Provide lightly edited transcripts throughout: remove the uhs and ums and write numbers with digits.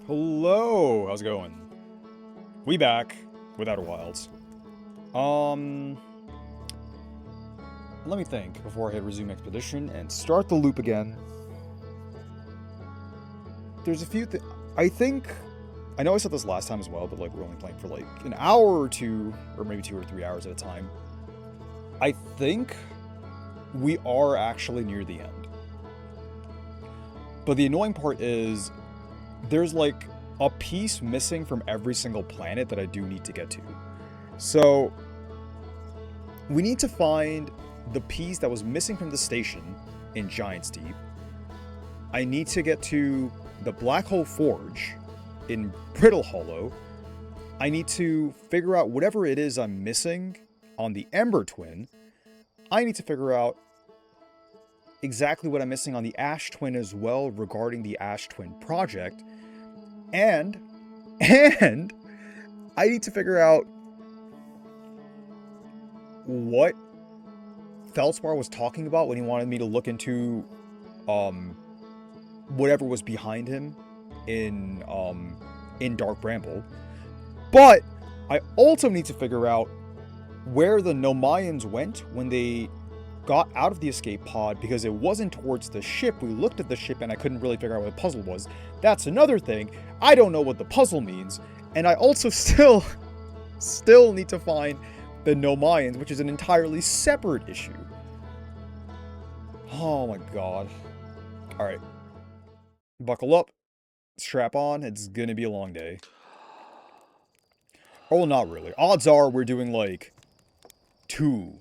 Hello, how's it going? We back with Outer Wilds. Let me think before I hit resume expedition and start the loop again. There's a few things. I know I said this last time as well, but like we're only playing for like an hour or two, or maybe 2 or 3 hours at a time. I think we are actually near the end. But the annoying part is there's like a piece missing from every single planet that I do need to get to. So we need to find the piece that was missing from the station in Giant's Deep. I need to get to the Black Hole Forge in Brittle Hollow. I need to figure out whatever it is I'm missing on the Ember Twin. I need to figure out exactly what I'm missing on the Ash Twin as well regarding the Ash Twin project. And I need to figure out what Feldspar was talking about when he wanted me to look into whatever was behind him in Dark Bramble. But I also need to figure out where the Nomayans went when they got out of the escape pod, because it wasn't towards the ship. We looked at the ship and I couldn't really figure out what the puzzle was. That's another thing. I don't know what the puzzle means. And I also still need to find the Nomayans, which is an entirely separate issue. Oh my god. Alright. Buckle up. Strap on. It's gonna be a long day. Oh, well, not really. Odds are we're doing like 2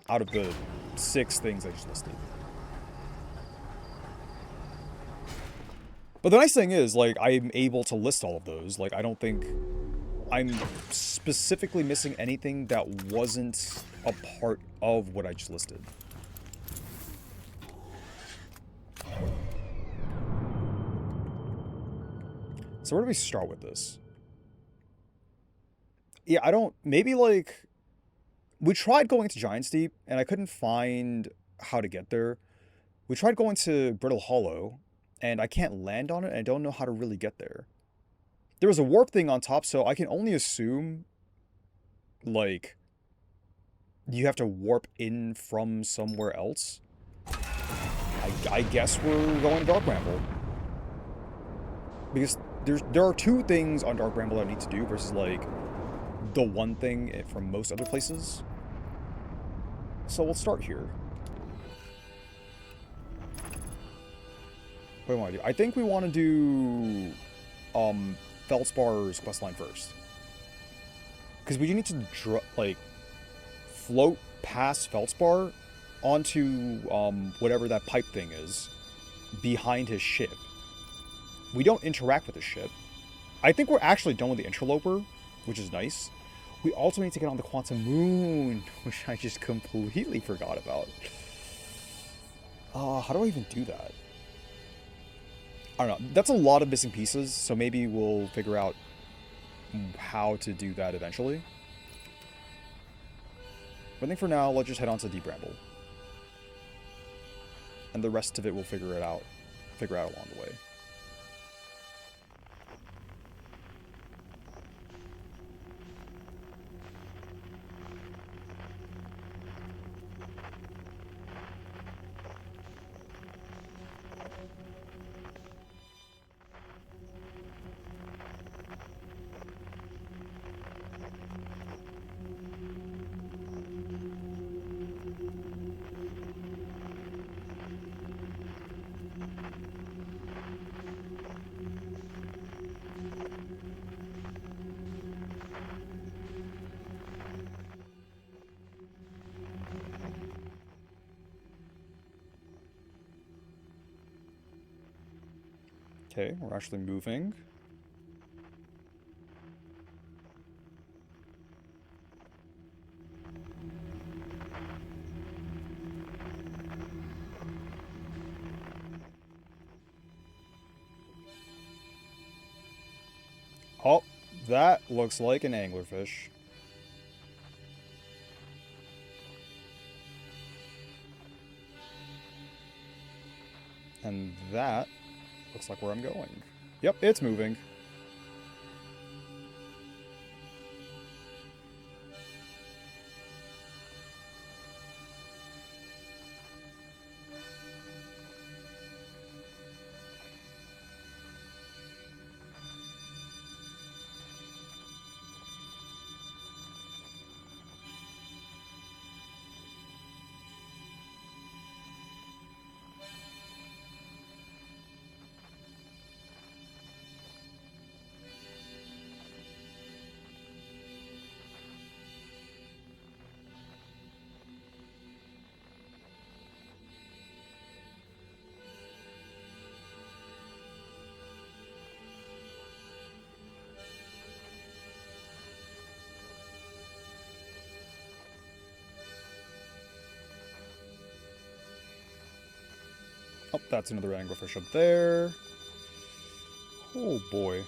out of the 6 things I just listed. But the nice thing is, like, I'm able to list all of those. Like, I don't think I'm specifically missing anything that wasn't a part of what I just listed. So where do we start with this? Yeah, maybe, like, we tried going to Giant's Deep, and I couldn't find how to get there. We tried going to Brittle Hollow, and I can't land on it, and I don't know how to really get there. There was a warp thing on top, so I can only assume, like, you have to warp in from somewhere else. I guess we're going to Dark Bramble. Because there are 2 things on Dark Bramble that I need to do versus, like, the one thing from most other places. So we'll start here. What do we want to do? I think we want to do Feldspar's questline first. Because we need to float past Feldspar onto whatever that pipe thing is behind his ship. We don't interact with the ship. I think we're actually done with the interloper, which is nice. We also need to get on the Quantum Moon, which I just completely forgot about. How do I even do that? I don't know. That's a lot of missing pieces, so maybe we'll figure out how to do that eventually. But I think for now, let's just head on to Deep Bramble. And the rest of it we'll figure out along the way. Okay, we're actually moving. Oh, that looks like an anglerfish. And that looks like where I'm going. Yep, it's moving. Oh, that's another anglerfish up there. Oh boy.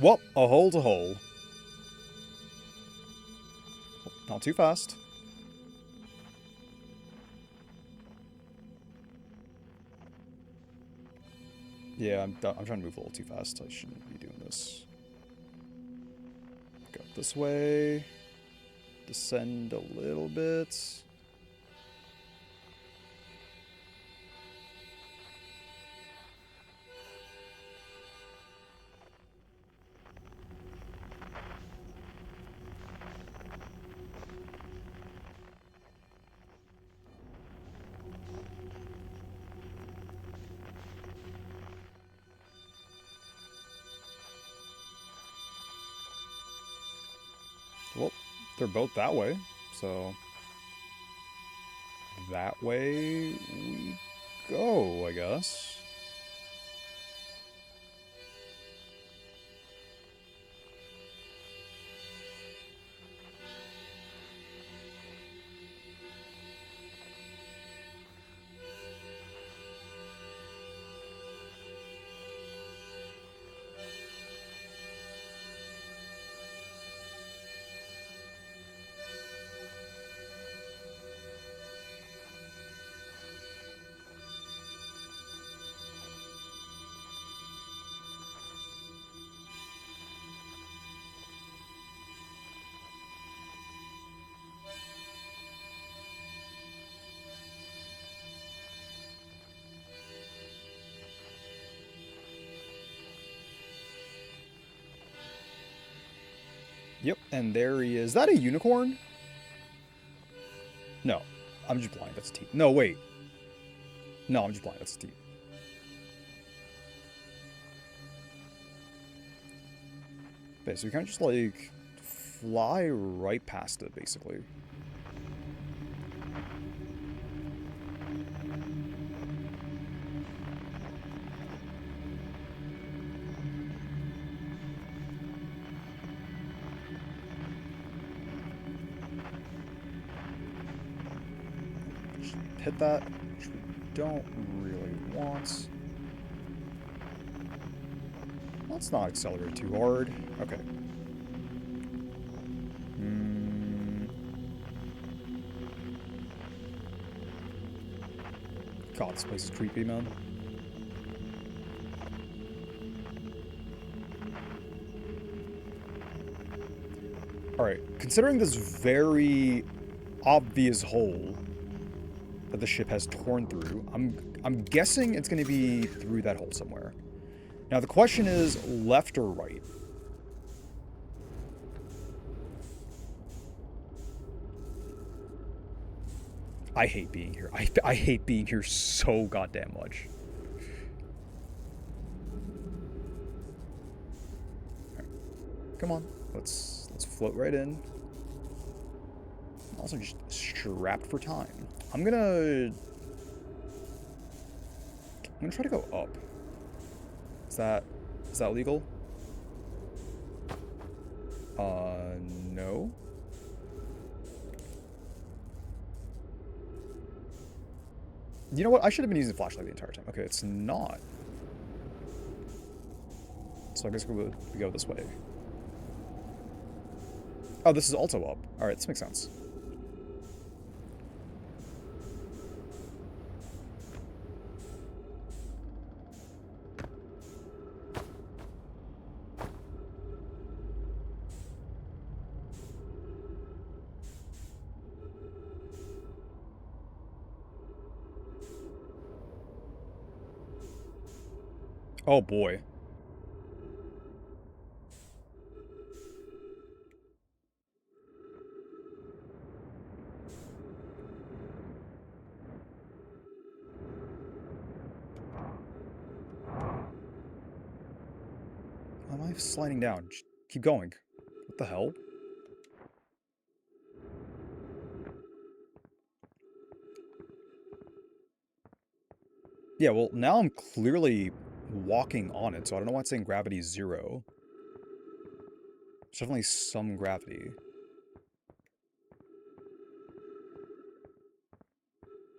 Well, a hole's a hole. Not too fast. Yeah, I'm trying to move a little too fast. I shouldn't be doing this. Go this way. Descend a little bit. Well, they're both that way, so that way we go, I guess. Yep, and there he is. Is that a unicorn? No, I'm just blind. That's a T. No, wait. No, I'm just blind. That's a T. Okay, so we kind of just like fly right past it, basically. Just hit that, which we don't really want. Let's not accelerate too hard. Okay. God, this place is creepy, man. Alright, considering this very obvious hole that the ship has torn through, I'm guessing it's going to be through that hole somewhere. Now the question is, left or right? I hate being here. I hate being here so goddamn much. Right. Come on, let's float right in. I'm also just strapped for time. I'm gonna try to go up. Is that legal? No. You know what? I should have been using flashlight the entire time. Okay, it's not. So I guess we go this way. Oh, this is also up. Alright, this makes sense. Oh boy. Why am I sliding down? Just keep going. What the hell? Yeah, well, now I'm clearly walking on it, so I don't know why it's saying gravity is 0. There's definitely some gravity.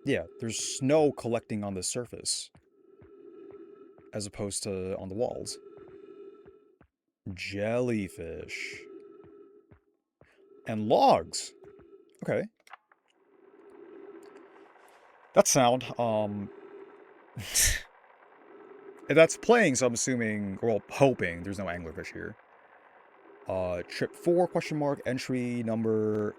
Yeah, there's snow collecting on the surface, as opposed to on the walls. Jellyfish. And logs. Okay. That's sound. That's playing, so I'm assuming, well, hoping there's no anglerfish here. Trip 4, question mark, entry number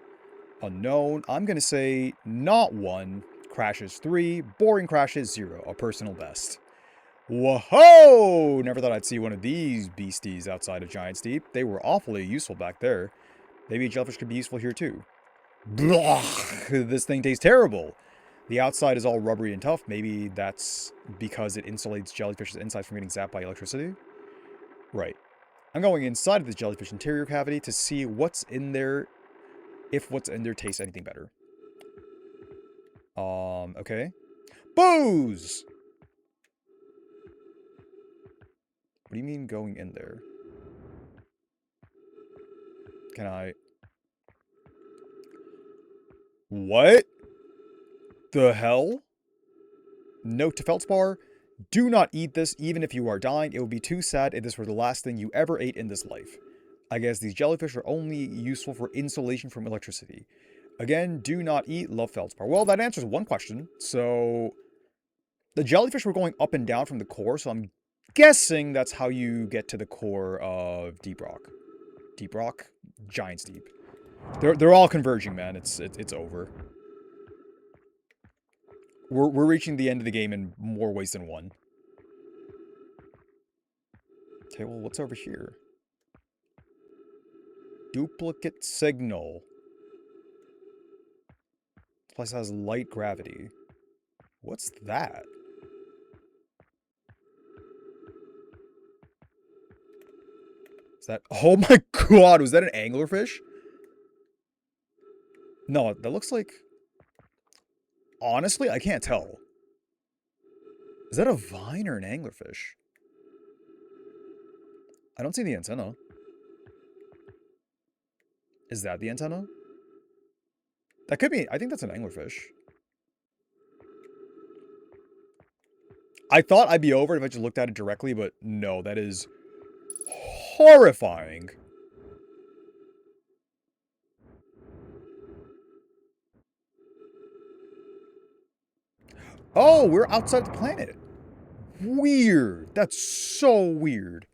unknown. I'm gonna say not 1, crashes 3, boring crashes 0, a personal best. Whoa! Never thought I'd see one of these beasties outside of Giant's Deep. They were awfully useful back there. Maybe jellyfish could be useful here too. Blah! This thing tastes terrible. The outside is all rubbery and tough. Maybe that's because it insulates jellyfish's inside from getting zapped by electricity? Right. I'm going inside of the jellyfish interior cavity to see what's in there, if what's in there tastes anything better. Okay. Booze! What do you mean going in there? Can I... What the hell? Note to Feldspar, do not eat this even if you are dying. It would be too sad if this were the last thing you ever ate in this life. I guess these jellyfish are only useful for insulation from electricity. Again, do not eat, love Feldspar. Well, that answers one question. So, the jellyfish were going up and down from the core, so I'm guessing that's how you get to the core of Deep Rock. Deep Rock? Giant's Deep. They're all converging, man. It's over. We're reaching the end of the game in more ways than one. Okay, well, what's over here? Duplicate signal. This place has light gravity. What's that? Is that... Oh my god, was that an anglerfish? No, that looks like... Honestly, I can't tell. Is that a vine or an anglerfish? I don't see the antenna. Is that the antenna? That could be... I think that's an anglerfish. I thought I'd be over it if I just looked at it directly, but no, that is horrifying. Oh, we're outside the planet. Weird. That's so weird.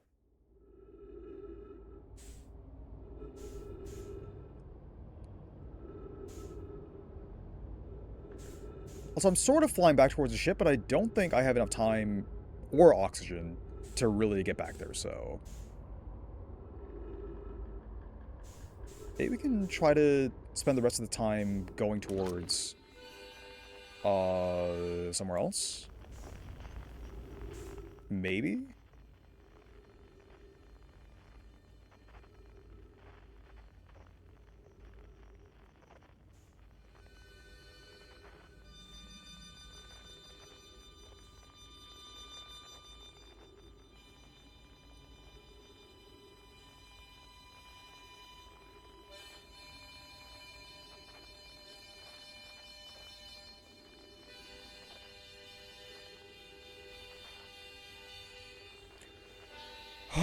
Also, I'm sort of flying back towards the ship, but I don't think I have enough time or oxygen to really get back there, so... Maybe we can try to spend the rest of the time going towards... somewhere else? Maybe?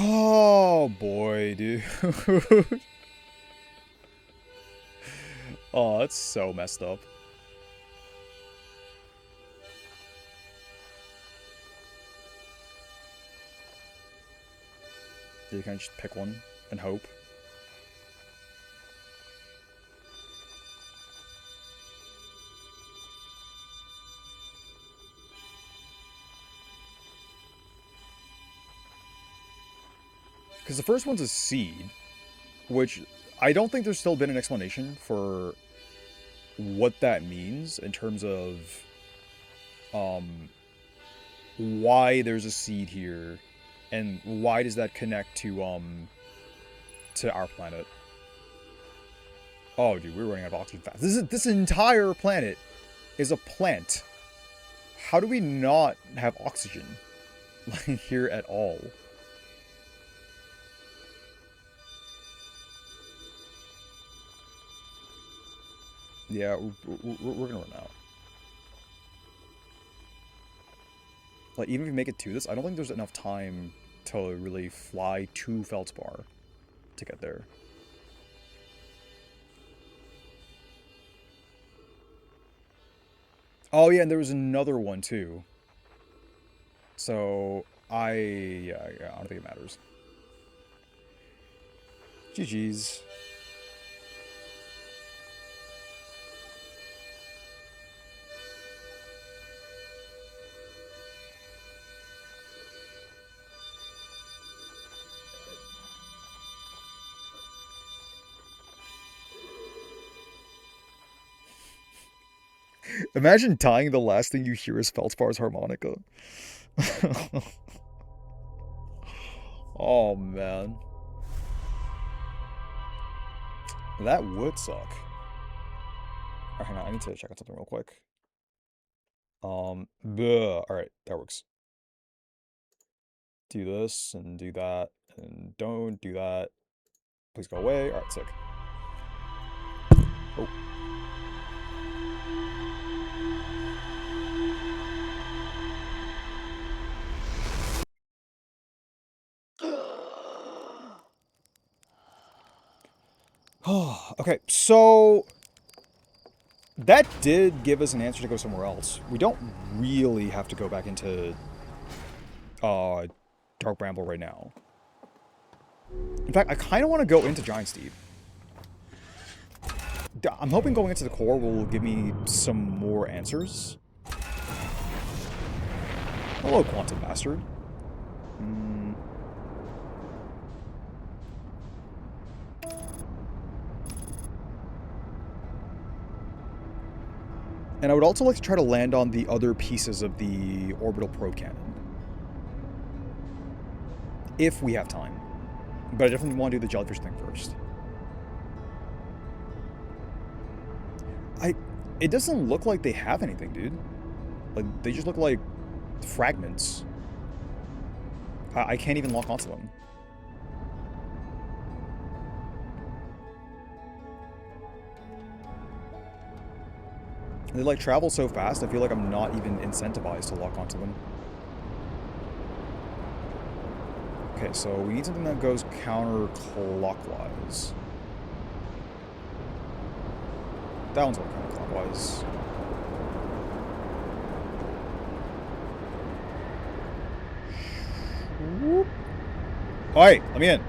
Oh boy, dude. Oh, that's so messed up. You can just pick one and hope. Because the first one's a seed, which I don't think there's still been an explanation for what that means in terms of why there's a seed here And why does that connect to our planet? Oh, dude, we're running out of oxygen fast. This entire planet is a plant. How do we not have oxygen here at all? Yeah, we're gonna run out. Like, even if we make it to this, I don't think there's enough time to really fly to Feldspar to get there. Oh, yeah, and there was another one, too. So, yeah, I don't think it matters. GG's. Imagine dying, the last thing you hear is Feldspar's harmonica. Oh, man. That would suck. Alright, hang on, I need to check on something real quick. Alright, that works. Do this, and do that, and don't do that. Please go away. Alright, sick. Oh. Okay, so that did give us an answer to go somewhere else. We don't really have to go back into Dark Bramble right now. In fact, I kind of want to go into Giant Steep. I'm hoping going into the core will give me some more answers. Hello, Quantum Bastard. And I would also like to try to land on the other pieces of the orbital probe cannon. If we have time. But I definitely want to do the jellyfish thing first. It doesn't look like they have anything, dude. Like, they just look like fragments. I can't even lock onto them. They, like, travel so fast, I feel like I'm not even incentivized to lock onto them. Okay, so we need something that goes counterclockwise. That one's going counterclockwise. Whoop. Alright, let me in.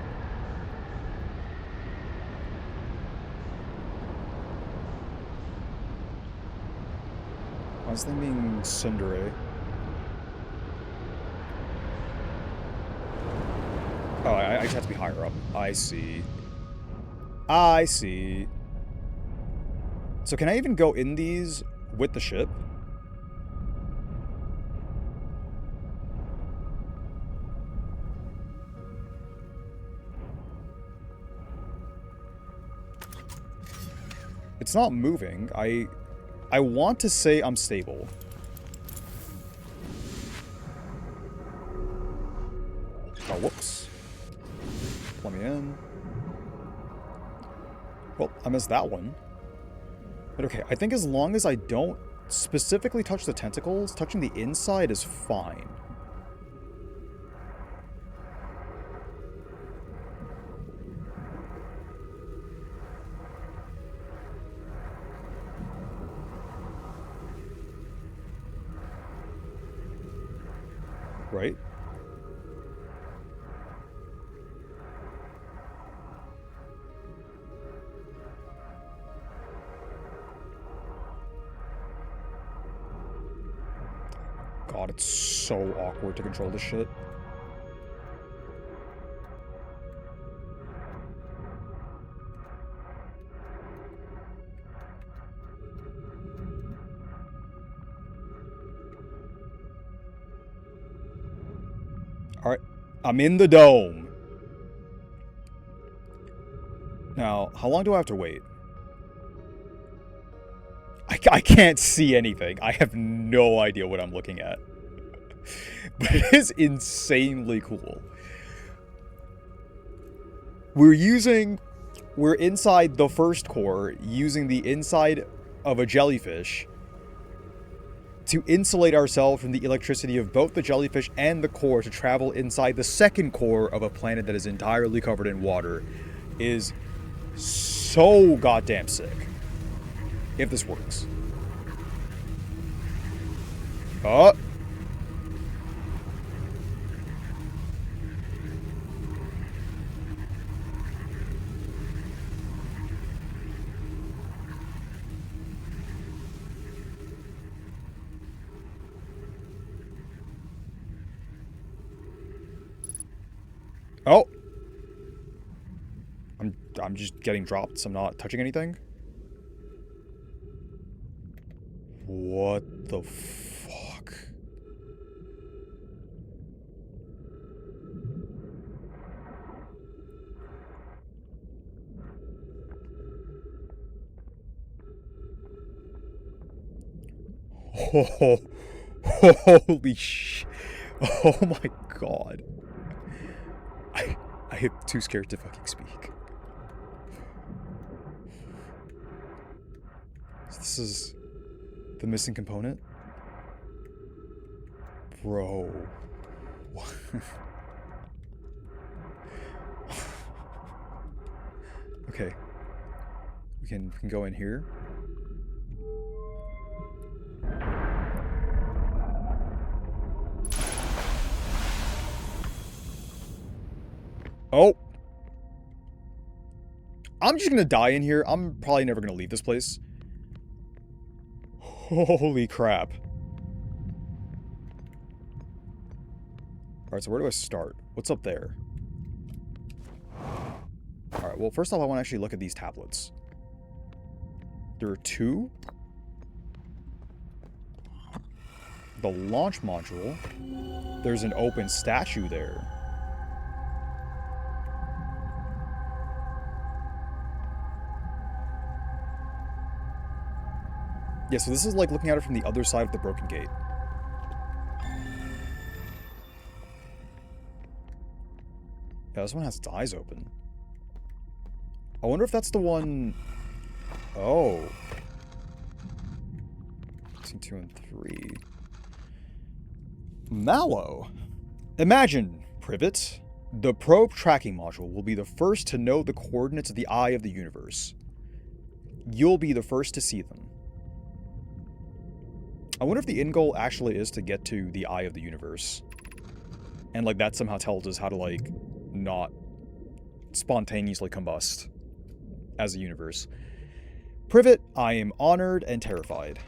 Why is this thing being tsundere? Oh, I just have to be higher up. I see. I see. So can I even go in these with the ship? It's not moving. I want to say I'm stable. Oh, whoops. Let me in. Well, I missed that one. But okay, I think as long as I don't specifically touch the tentacles, touching the inside is fine. Right? God, it's so awkward to control this shit. Alright. I'm in the dome. Now, how long do I have to wait? I can't see anything. I have no idea what I'm looking at. But it is insanely cool. We're inside the first core, using the inside of a jellyfish to insulate ourselves from the electricity of both the jellyfish and the core to travel inside the second core of a planet that is entirely covered in water. Is so goddamn sick. If this works. Oh. Oh. I'm just getting dropped, so I'm not touching anything. What the fuck? Oh, holy sh! Oh my god. I am too scared to fucking speak. So this is the missing component? Bro. What? Okay. We can go in here. Oh. I'm just gonna die in here. I'm probably never gonna leave this place. Holy crap. Alright, so where do I start? What's up there? Alright, well, first off, I want to actually look at these tablets. There are two. The launch module. There's an open statue there. Yeah, so this is like looking at it from the other side of the broken gate. Yeah, this one has its eyes open. I wonder if that's the one... Oh. Scene 2 and 3. Mallow. Imagine, Privet, the probe tracking module will be the first to know the coordinates of the eye of the universe. You'll be the first to see them. I wonder if the end goal actually is to get to the eye of the universe. And, like, that somehow tells us how to, like, not spontaneously combust as a universe. Privet, I am honored and terrified.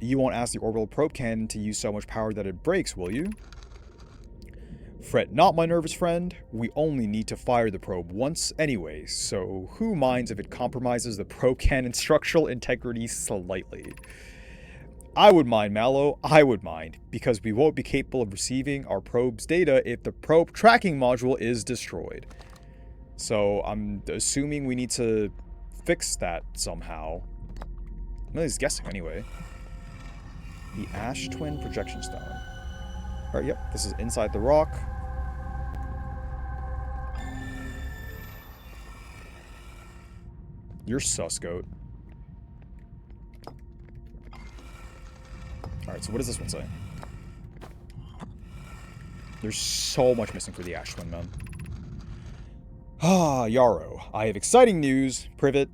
You won't ask the orbital probe cannon to use so much power that it breaks, will you? Fret not, my nervous friend. We only need to fire the probe once anyway, so who minds if it compromises the probe cannon's structural integrity slightly? I would mind, Mallow, I would mind, because we won't be capable of receiving our probe's data if the probe tracking module is destroyed. So I'm assuming we need to fix that somehow. I'm at least guessing anyway. The Ash Twin Projection Stone. Alright, yep, this is inside the rock. You're sus, goat. Alright, so what does this one say? There's so much missing for the Ash Twin, man. Ah, Yarrow. I have exciting news, Privet.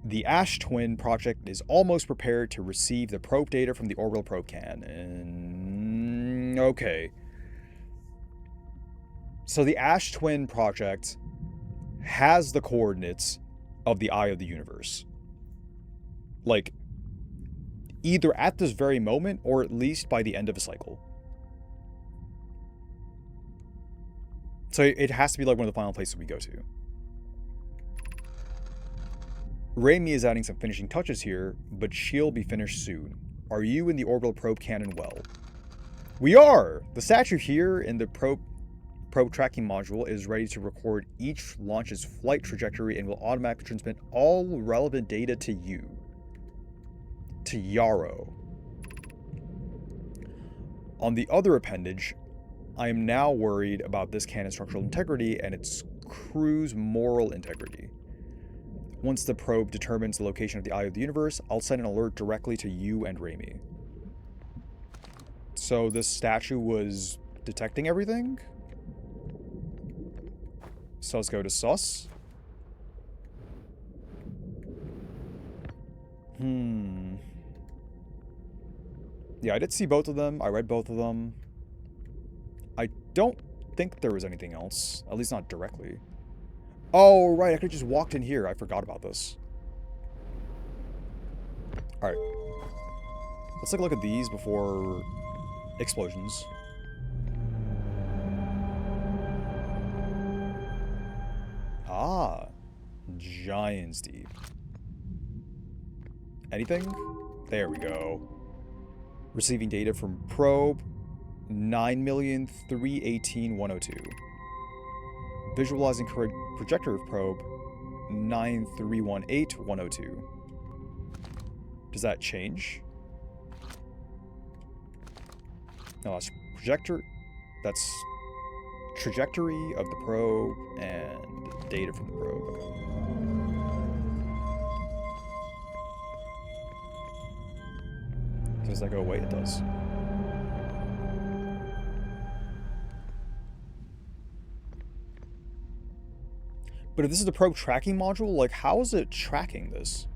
The Ash Twin project is almost prepared to receive the probe data from the orbital probe cannon. Okay. So the Ash Twin project has the coordinates of the eye of the universe. Like, either at this very moment, or at least by the end of a cycle. So it has to be like one of the final places we go to. Raimi is adding some finishing touches here, but she'll be finished soon. Are you in the orbital probe cannon well? We are! The statue here in the probe probe tracking module is ready to record each launch's flight trajectory and will automatically transmit all relevant data to you. To Yarrow. On the other appendage, I am now worried about this cannon's structural integrity and its crew's moral integrity. Once the probe determines the location of the Eye of the Universe, I'll send an alert directly to you and Raimi. So this statue was detecting everything? So let's go to sus. Yeah, I did see both of them. I read both of them. I don't think there was anything else. At least not directly. Oh, right. I could have just walked in here. I forgot about this. Alright. Let's take a look at these before explosions. Ah. Giant's Deep. Anything? There we go. Receiving data from probe 9,318,102. Visualizing correct projector of probe 9,318,102. Does that change? No, that's projector. That's trajectory of the probe and data from the probe. Okay. Does that go away? It does. But if this is the probe tracking module, like, how is it tracking this?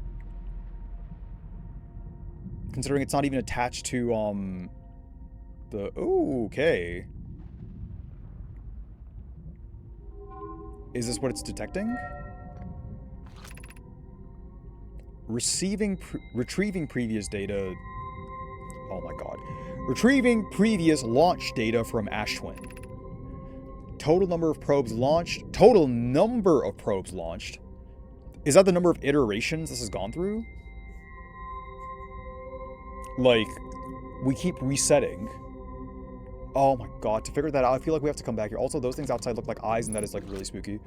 Considering it's not even attached to, the... Ooh, okay. Is this what it's detecting? Retrieving previous data... Oh my god. Retrieving previous launch data from Ash Twin. Total number of probes launched. Total number of probes launched. Is that the number of iterations this has gone through? Like, we keep resetting. Oh my god, to figure that out, I feel like we have to come back here. Also, those things outside look like eyes, and that is, like, really spooky.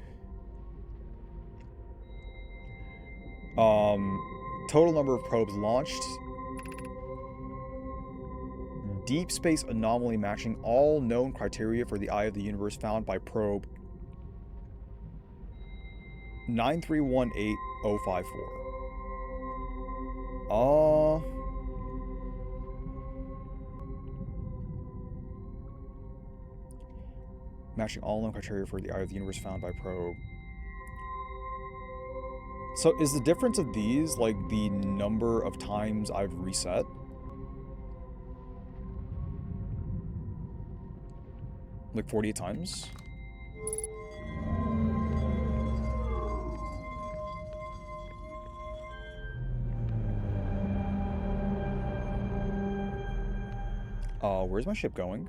Total number of probes launched. Deep space anomaly matching all known criteria for the Eye of the Universe found by probe 9318054. Matching all known criteria for the Eye of the Universe found by probe. So is the difference of these like the number of times I've reset? Like 48 times? Where's my ship going?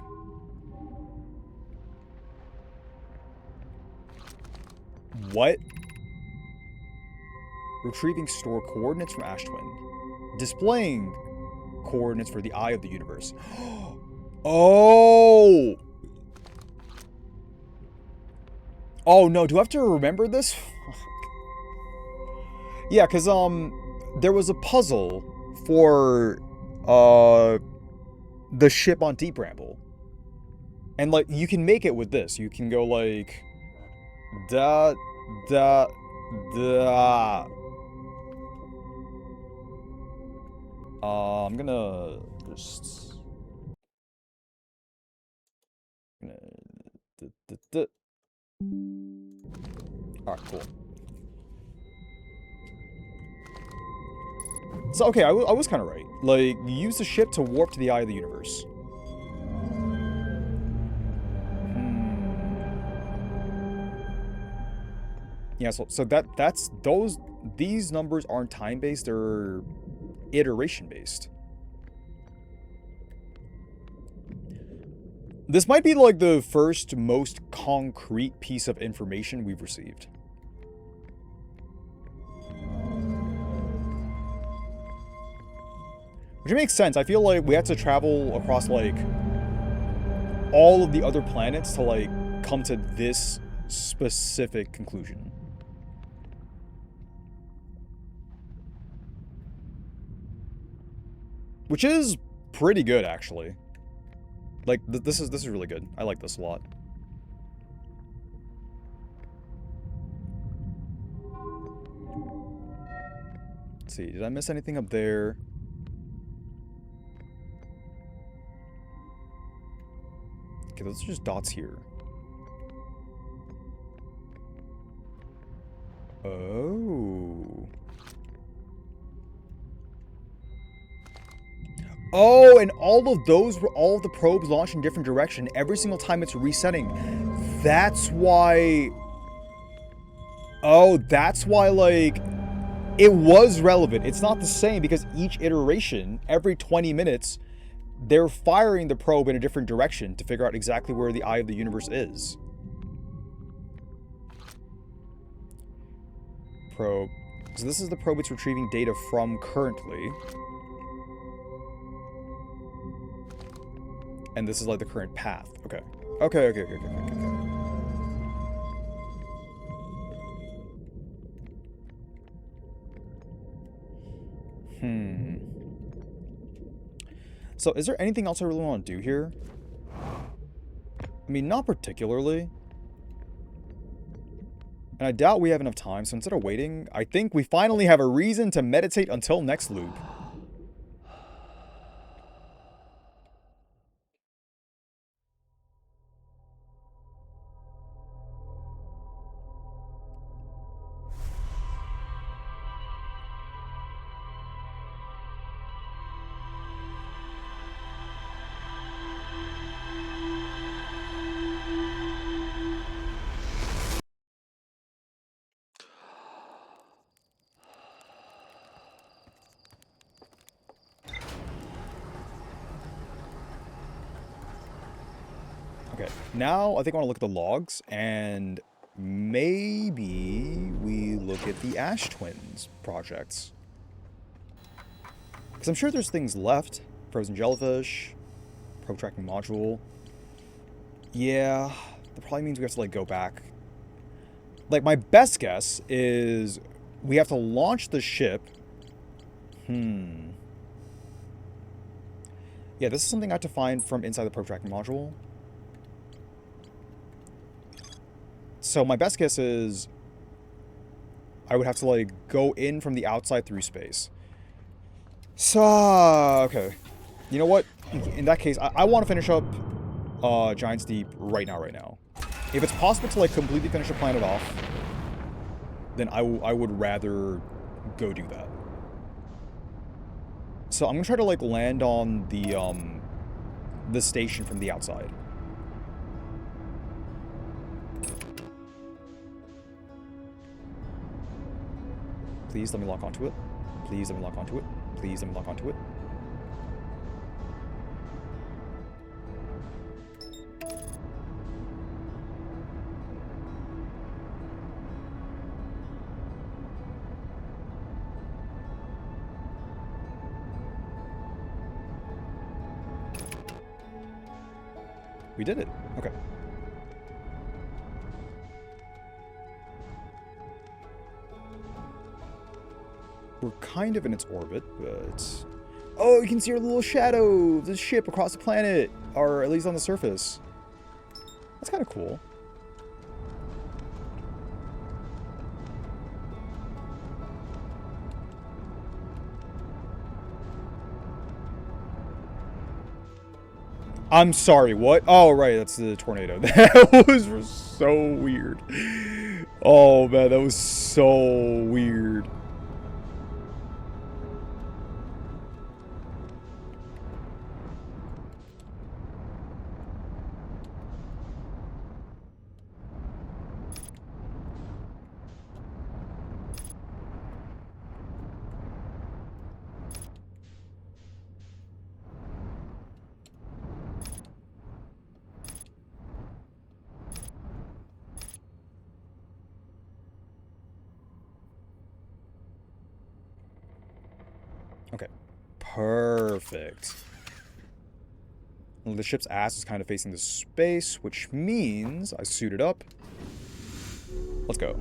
What? Retrieving stored coordinates from Ash Twin. Displaying coordinates for the Eye of the Universe. Oh! Oh no, do I have to remember this? Yeah, because, there was a puzzle for, the ship on Deep Bramble. And, like, you can make it with this. You can go, like, da, da, da. I'm gonna just... Alright, cool. So, okay, I was kind of right. Like, use the ship to warp to the Eye of the Universe. Yeah, so that's those... These numbers aren't time-based, they're iteration-based. This might be, like, the first most concrete piece of information we've received. Which makes sense. I feel like we had to travel across, like, all of the other planets to, like, come to this specific conclusion. Which is pretty good, actually. Like, this is really good. I like this a lot. Let's see, did I miss anything up there? Okay, those are just dots here. Oh. Oh, and all of those were all of the probes launched in different direction. Every single time it's resetting. That's why... Oh, that's why, like... It was relevant. It's not the same because each iteration, every 20 minutes, they're firing the probe in a different direction to figure out exactly where the eye of the universe is. Probe. So this is the probe it's retrieving data from currently. And this is like the current path. Okay. Okay. So is there anything else I really want to do here? I mean, not particularly. And I doubt we have enough time, so instead of waiting, I think we finally have a reason to meditate until next loop. Okay, now I think I want to look at the logs, and maybe we look at the Ash Twins projects. Because I'm sure there's things left. Frozen jellyfish, probe tracking module. Yeah, that probably means we have to, like, go back. Like, my best guess is we have to launch the ship. Yeah, this is something I have to find from inside the probe tracking module. So my best guess is I would have to, like, go in from the outside through space. So, okay. You know what? In that case, I want to finish up Giant's Deep right now. If it's possible to, like, completely finish the planet off, then I would rather go do that. So I'm gonna try to, like, land on the station from the outside. Please let me lock onto it. Please let me lock onto it. Please let me lock onto it. We did it. Okay. We're kind of in its orbit, but... Oh, you can see our little shadow of the ship across the planet. Or at least on the surface. That's kind of cool. I'm sorry, what? Oh, right, that's the tornado. That was so weird. Oh, man, that was so weird. Okay. Perfect. The ship's ass is kind of facing the space, which means I suit it up. Let's go.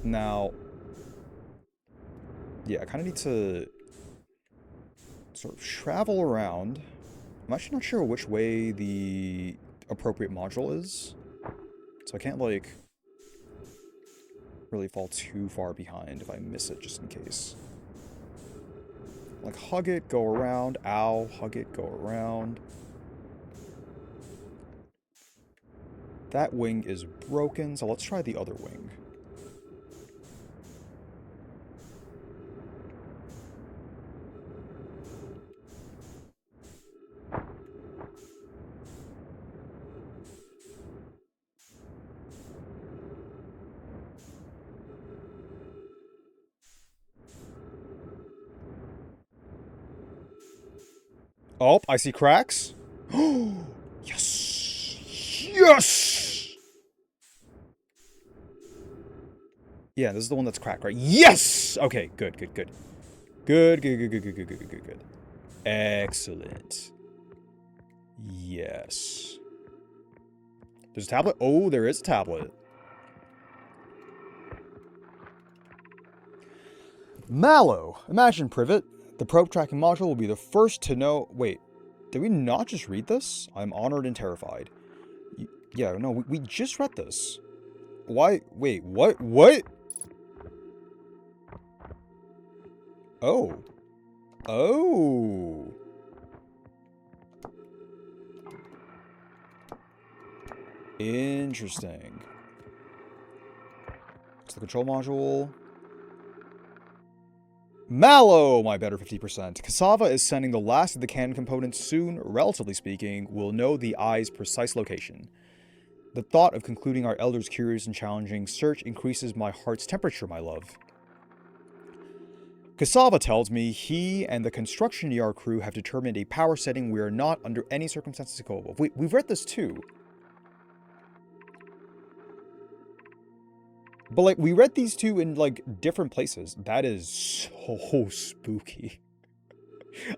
Now, yeah, I kind of need to sort of travel around. I'm actually not sure which way the appropriate module is, so I can't, like, really fall too far behind if I miss it, just in case. Like, hug it, go around, ow, hug it, go around. That wing is broken, so let's try the other wing. Oh, I see cracks. Yes! Yes! Yeah, this is the one that's cracked, right? Yes! Okay, good, good, good. Good, good, good, good, good, good, good, good, good, good. Excellent. Yes. There's a tablet? Oh, there is a tablet. Mallow. Imagine, Privet. The probe tracking module will be the first to know... Wait, did we not just read this? I'm honored and terrified. Yeah, no, we just read this. Why? Wait, what? What? Oh. Oh. Interesting. It's the control module. Mallow, my better 50%. Cassava is sending the last of the cannon components soon, relatively speaking. We'll know the eye's precise location. The thought of concluding our elder's curious and challenging search increases my heart's temperature, my love. Cassava tells me he and the construction yard crew have determined a power setting we are not under any circumstances to go above. We've read this too. But, like, we read these two in, like, different places. That is so spooky.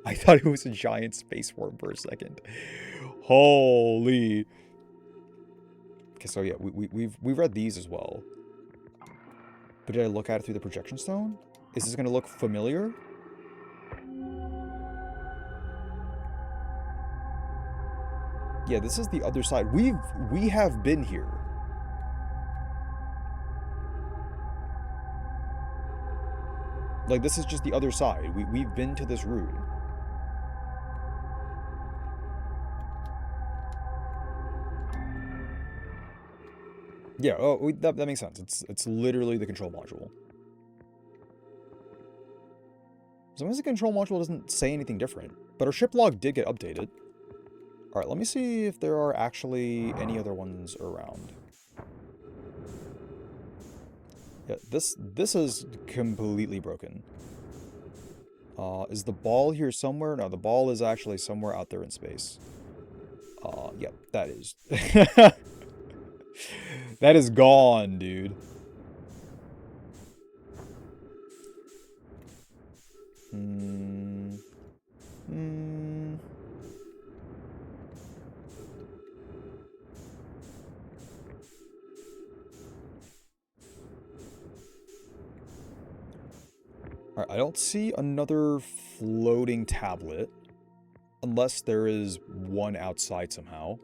I thought it was a giant space worm for a second. Holy. Okay, so yeah, we've read these as well. But did I look at it through the projection stone? Is this going to look familiar? Yeah, this is the other side. We have been here. Like, this is just the other side. We've been to this route. Yeah, oh, that makes sense. It's literally the control module. Sometimes the control module doesn't say anything different, but our ship log did get updated. Alright, let me see if there are actually any other ones around. Yeah, this is completely broken. Is the ball here somewhere? No, the ball is actually somewhere out there in space. Yep, that is. That is gone, dude. Alright, I don't see another floating tablet. Unless there is one outside somehow.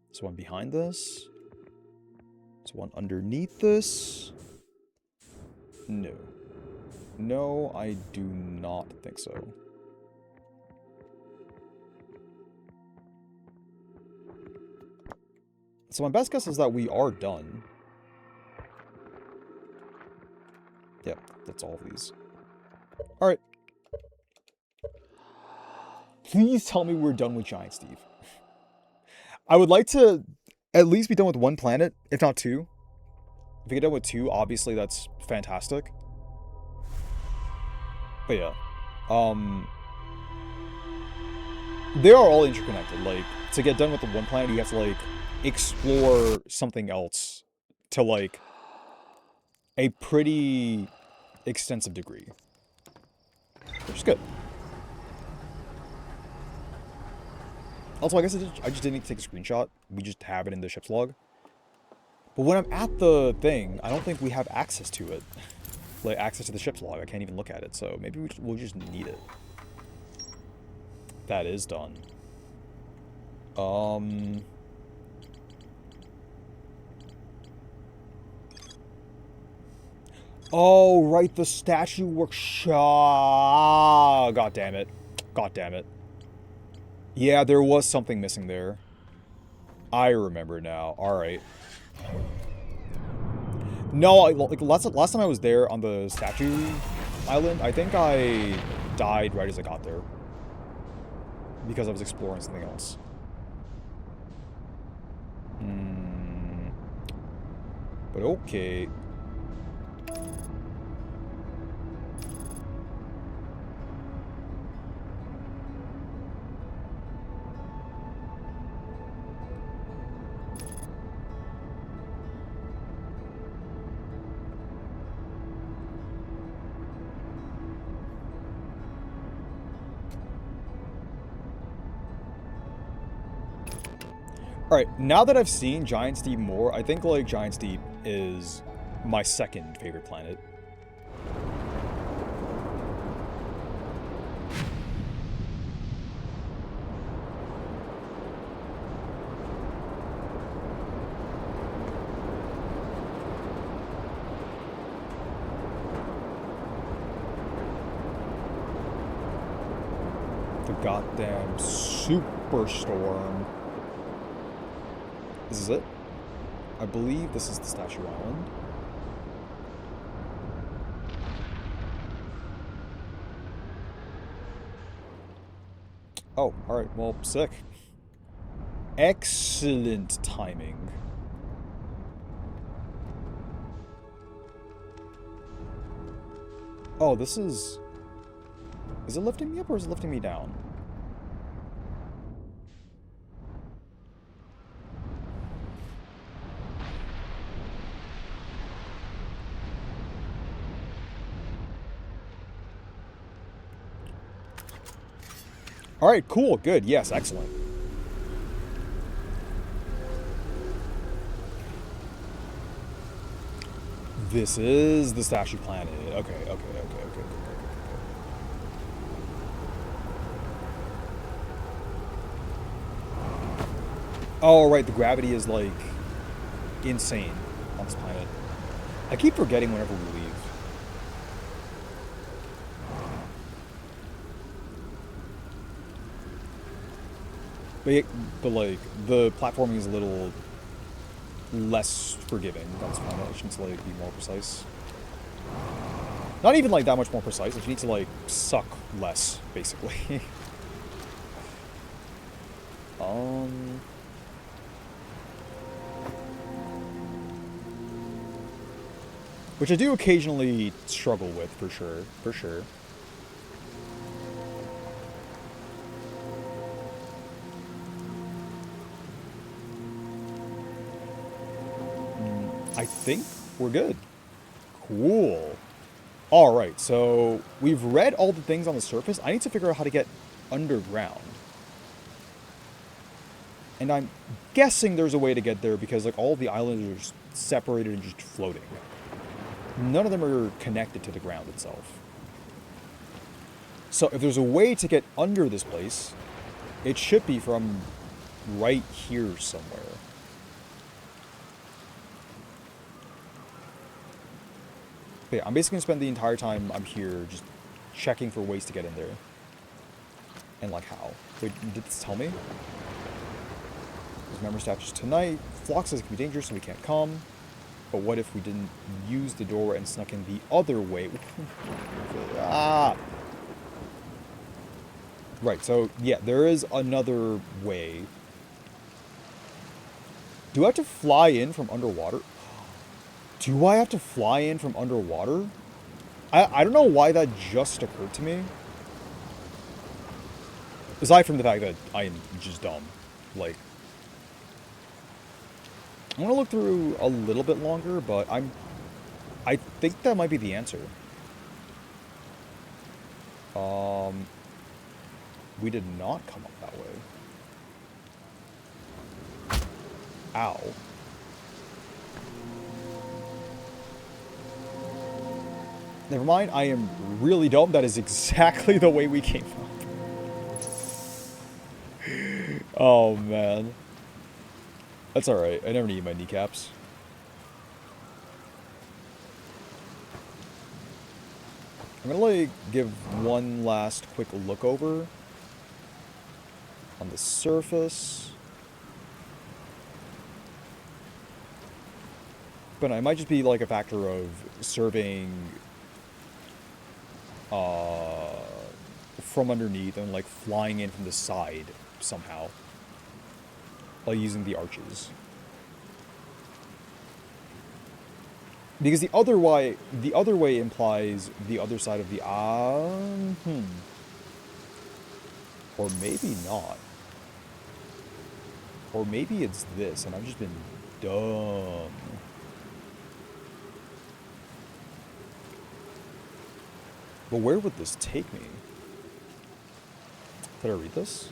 There's one behind this. There's one underneath this. No. No, I do not think so. So my best guess is that we are done. Yep, that's all of these. Alright. Please tell me we're done with Giant Steve. I would like to at least be done with one planet, if not two. If we get done with two, obviously that's fantastic. But yeah. They are all interconnected. Like, to get done with the one planet, you have to, like, explore something else to, like, a pretty extensive degree. Which is good. Also, I guess I just didn't need to take a screenshot. We just have it in the ship's log. But when I'm at the thing, I don't think we have access to it. Like, access to the ship's log. I can't even look at it, so maybe we'll just need it. That is done. Oh, right, the statue workshop. God damn it. God damn it. Yeah, there was something missing there. I remember now. Alright. No, like last time I was there on the statue island, I think I died right as I got there. Because I was exploring something else. But okay. Alright, now that I've seen Giant's Deep more, I think, like, Giant's Deep is my second favorite planet. The goddamn superstorm. This is it? I believe this is the Statue Island. Oh, alright, well, sick. Excellent timing. Oh, this is... Is it lifting me up or is it lifting me down? Alright, cool, good, yes, excellent. This is the Statue Planet. Okay. Oh, right, the gravity is, like, insane on this planet. I keep forgetting whenever we leave. But like, the platforming is a little less forgiving on this planet. It needs to, like, be more precise. Not even, like, that much more precise. You need to, like, suck less, basically. Which I do occasionally struggle with, for sure. I think we're good. Cool. Alright, so we've read all the things on the surface. I need to figure out how to get underground. And I'm guessing there's a way to get there because, like, all of the islands are just separated and just floating. None of them are connected to the ground itself. So if there's a way to get under this place, it should be from right here somewhere. But yeah, I'm basically going to spend the entire time I'm here just checking for ways to get in there. And, like, how. Wait, did this tell me? There's member statues tonight. Flock says it can be dangerous and we can't come. But what if we didn't use the door and snuck in the other way? Ah! Right, so, yeah, there is another way. Do I have to fly in from underwater? Do I have to fly in from underwater? I don't know why that just occurred to me. Aside from the fact that I am just dumb. Like, I'm gonna look through a little bit longer, but I'm I think that might be the answer. We did not come up that way. Ow. Never mind, I am really dumb. That is exactly the way we came up. Oh, man. That's alright. I never need my kneecaps. I'm gonna, like, give one last quick look over on the surface. But it might just be, like, a factor of serving from underneath and, like, flying in from the side somehow. By using the arches. Because the other way implies the other side of the Or maybe not. Or maybe it's this, and I've just been dumb. But where would this take me? Did I read this?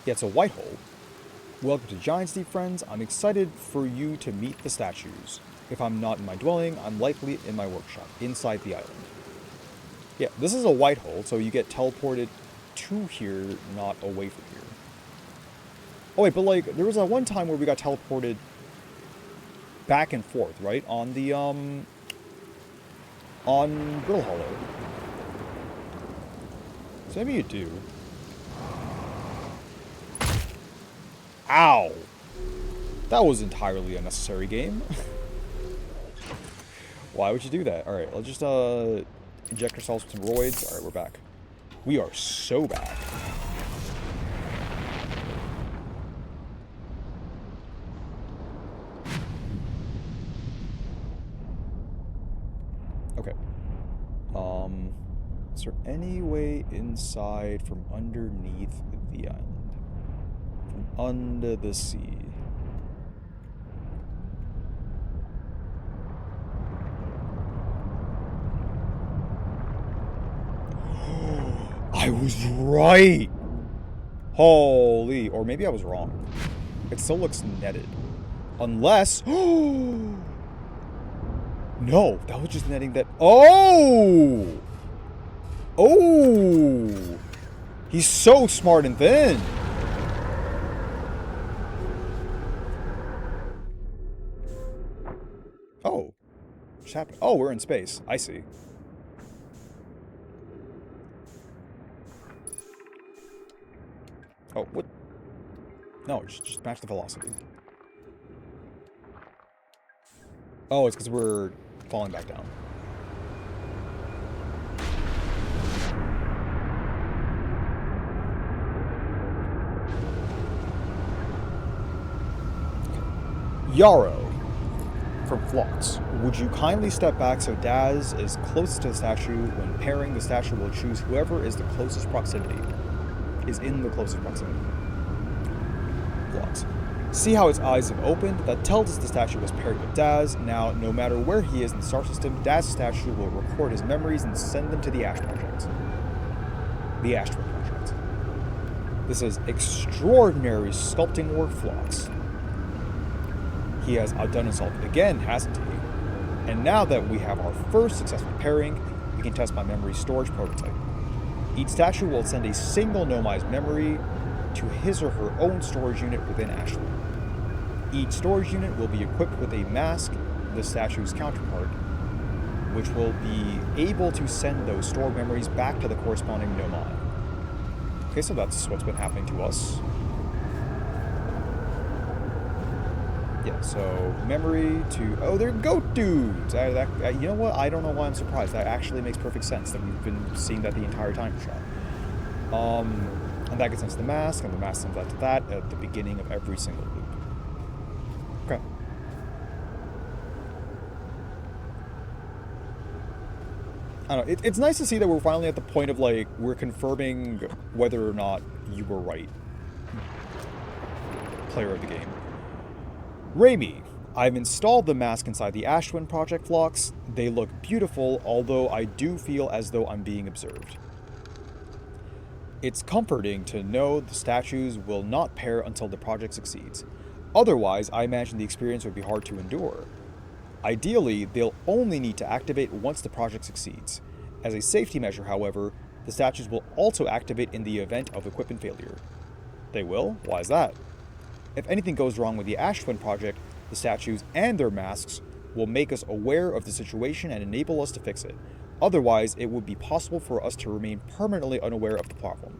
Yeah, it's a white hole. Welcome to Giant's Deep, friends. I'm excited for you to meet the statues. If I'm not in my dwelling, I'm likely in my workshop, inside the island. Yeah, this is a white hole, so you get teleported to here, not away from here. Oh wait, but like, there was that one time where we got teleported back and forth, right? On the, on Brittle Hollow. So maybe you do. Ow! That was entirely unnecessary, game. Why would you do that? Alright, let's just, inject ourselves with some roids. Alright, we're back. We are so back. Okay. Is there any way inside from underneath the island? From under the sea? I was right! Holy. Or maybe I was wrong. It still looks netted. Unless... No! That was just netting that... Oh! Oh! He's so smart and thin! Oh. What's happening? Oh, we're in space. I see. Oh, what? No, just match the velocity. Oh, it's because we're falling back down. Yarrow from Phlox. Would you kindly step back so Daz is closest to the statue? When pairing, the statue will choose whoever is the closest proximity. Is in the closest proximity. Phlox. See how its eyes have opened? That tells us the statue was paired with Daz. Now, no matter where he is in the star system, Daz's statue will record his memories and send them to the Ash Project. The Asteroid Project. This is extraordinary sculpting work, Phlox. He has outdone himself again, hasn't he? And now that we have our first successful pairing, we can test my memory storage prototype. Each statue will send a single Nomi's memory to his or her own storage unit within Ashland. Each storage unit will be equipped with a mask, the statue's counterpart, which will be able to send those stored memories back to the corresponding Nomi. Okay, so that's what's been happening to us. Yeah, so memory to... Oh, they're goat dudes! You know what? I don't know why I'm surprised. That actually makes perfect sense that we've been seeing that the entire time shot. And that gets into the mask, and the mask sends that to that at the beginning of every single loop. Okay. I don't know. It's nice to see that we're finally at the point of, like, we're confirming whether or not you were right. Player of the game. Raimi, I've installed the mask inside the Ashwin project flocks. They look beautiful, although I do feel as though I'm being observed. It's comforting to know the statues will not pair until the project succeeds. Otherwise, I imagine the experience would be hard to endure. Ideally, they'll only need to activate once the project succeeds. As a safety measure, however, the statues will also activate in the event of equipment failure. They will? Why is that? If anything goes wrong with the Ashwin project, the statues and their masks will make us aware of the situation and enable us to fix it. Otherwise, it would be possible for us to remain permanently unaware of the problem.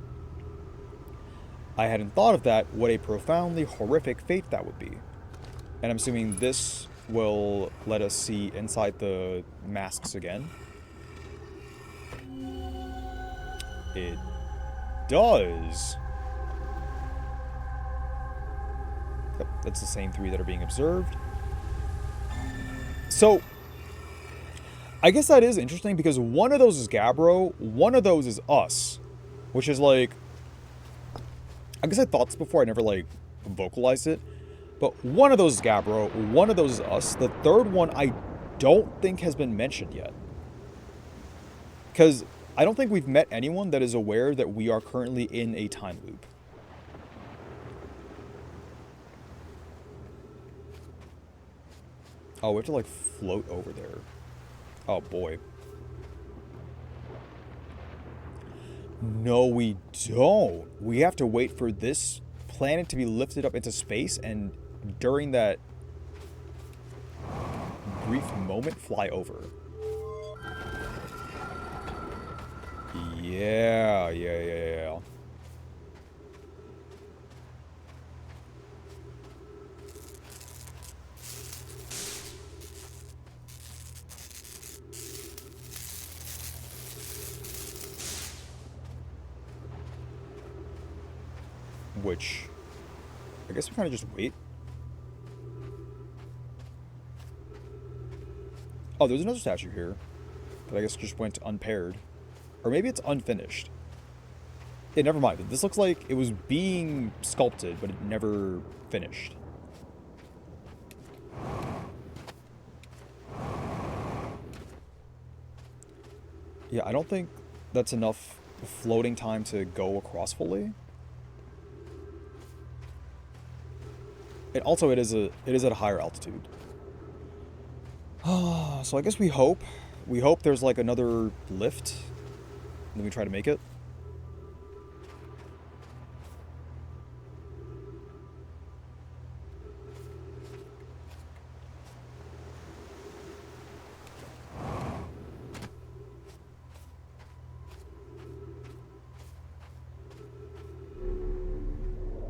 I hadn't thought of that, what a profoundly horrific fate that would be. And I'm assuming this will let us see inside the masks again. It does. Yep, that's the same three that are being observed. So, I guess that is interesting because one of those is Gabbro, one of those is us. Which is like... I guess I thought this before, I never like vocalized it. But one of those is Gabbro, one of those is us. The third one I don't think has been mentioned yet. Because I don't think we've met anyone that is aware that we are currently in a time loop. Oh, we have to like float over there. Oh boy. No, we don't. We have to wait for this planet to be lifted up into space and during that brief moment fly over. Yeah. Which, I guess we kind of just wait. Oh, there's another statue here that I guess just went unpaired. Or maybe it's unfinished. Yeah, never mind. This looks like it was being sculpted, but it never finished. Yeah, I don't think that's enough floating time to go across fully. And also, it is at a higher altitude. So I guess we hope there's like another lift. And then we try to make it.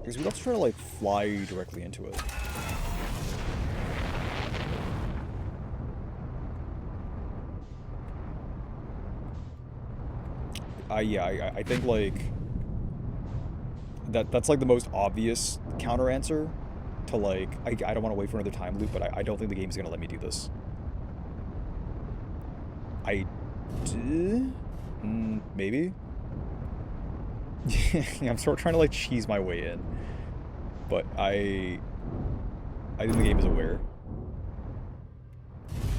Because we'd also try to like fly directly into it. Yeah, I think like that's like the most obvious counter answer to like I don't want to wait for another time loop, but I don't think the game's gonna let me do this. Maybe. I'm sort of trying to like cheese my way in, but I think the game is aware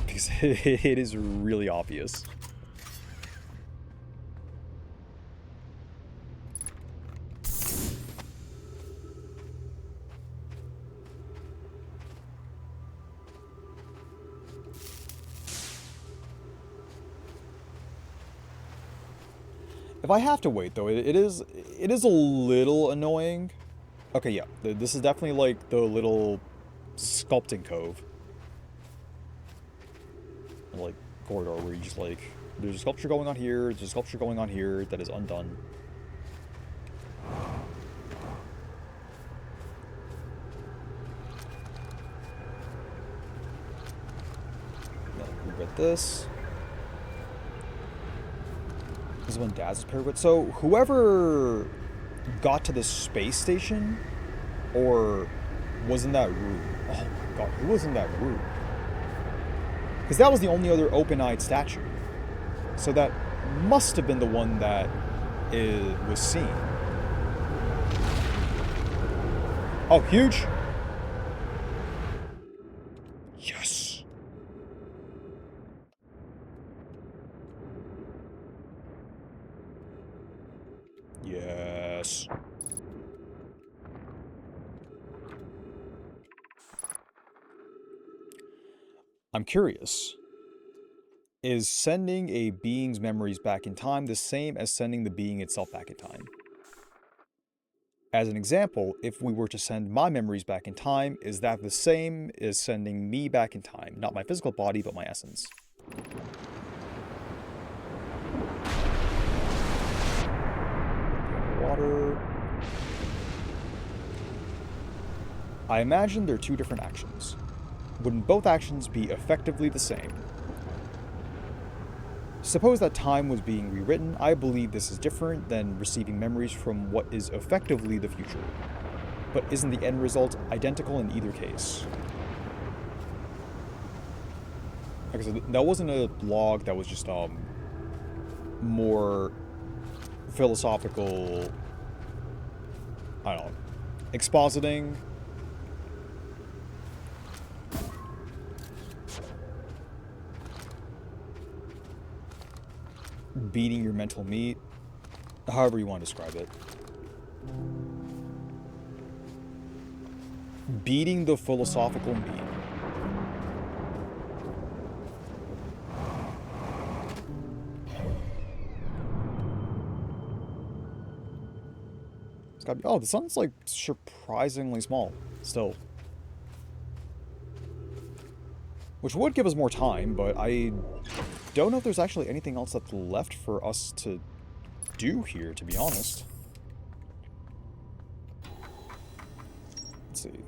because it is really obvious. If I have to wait, though, it is a little annoying. Okay, yeah, this is definitely like the little sculpting cove, like corridor where you just like there's a sculpture going on here, there's a sculpture going on here that is undone. Then we read this. This is when Daz was paired with. So whoever got to the space station or was in that room. Oh my god, who was in that room? Because that was the only other open-eyed statue. So that must have been the one that was seen. Oh, huge! I'm curious. Is sending a being's memories back in time the same as sending the being itself back in time? As an example, if we were to send my memories back in time, is that the same as sending me back in time? Not my physical body, but my essence. Water. I imagine there are two different actions. Wouldn't both actions be effectively the same? Suppose that time was being rewritten. I believe this is different than receiving memories from what is effectively the future. But isn't the end result identical in either case? Like I said, that wasn't a blog, that was just more philosophical, I don't know, expositing. Beating your mental meat, however you want to describe it. Beating the philosophical meat. It's gotta be, oh, the sun's like surprisingly small still. Which would give us more time, but I don't know if there's actually anything else that's left for us to do here, to be honest. Let's see.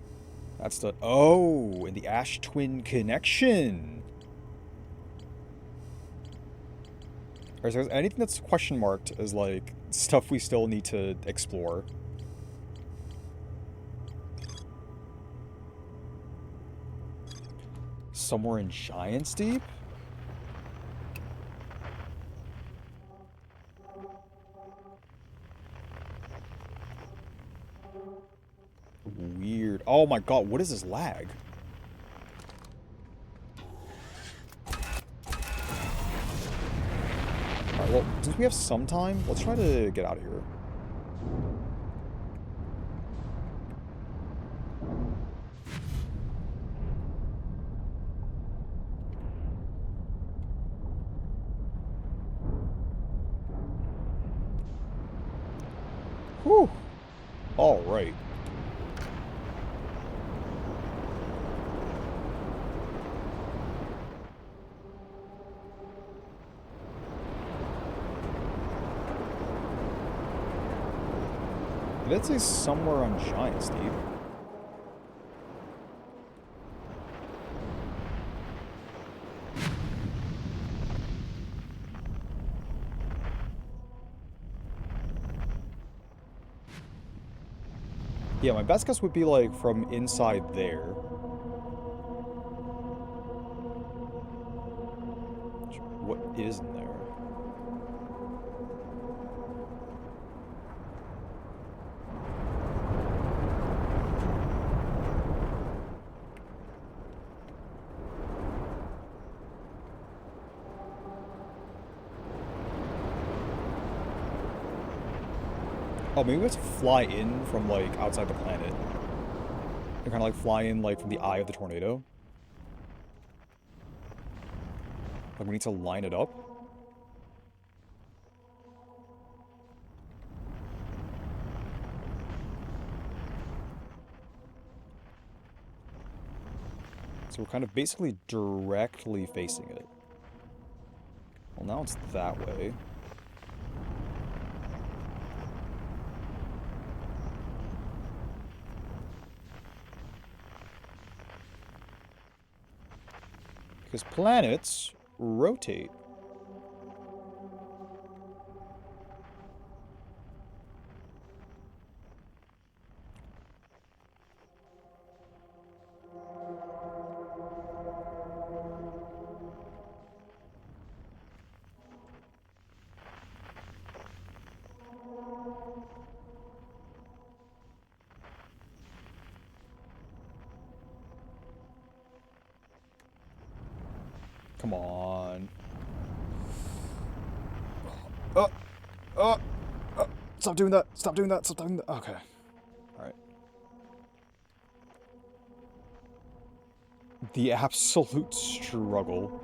That's the... Oh, and the Ash Twin connection! Alright, so anything that's question marked is, like, stuff we still need to explore. Somewhere in Giant's Deep? Weird. Oh my god, what is this lag? Alright, well, since we have some time, let's try to get out of here. Whew. Alright. Let's say somewhere on Giant's Deep. Yeah, my best guess would be like from inside there. What is in there? Oh, maybe we have to fly in from, like, outside the planet. And kind of, like, fly in, like, from the eye of the tornado. Like, we need to line it up. So we're kind of basically directly facing it. Well, now it's that way. Because planets rotate. Come on. Stop doing that. Stop doing that. Stop doing that. Okay. Alright. The absolute struggle.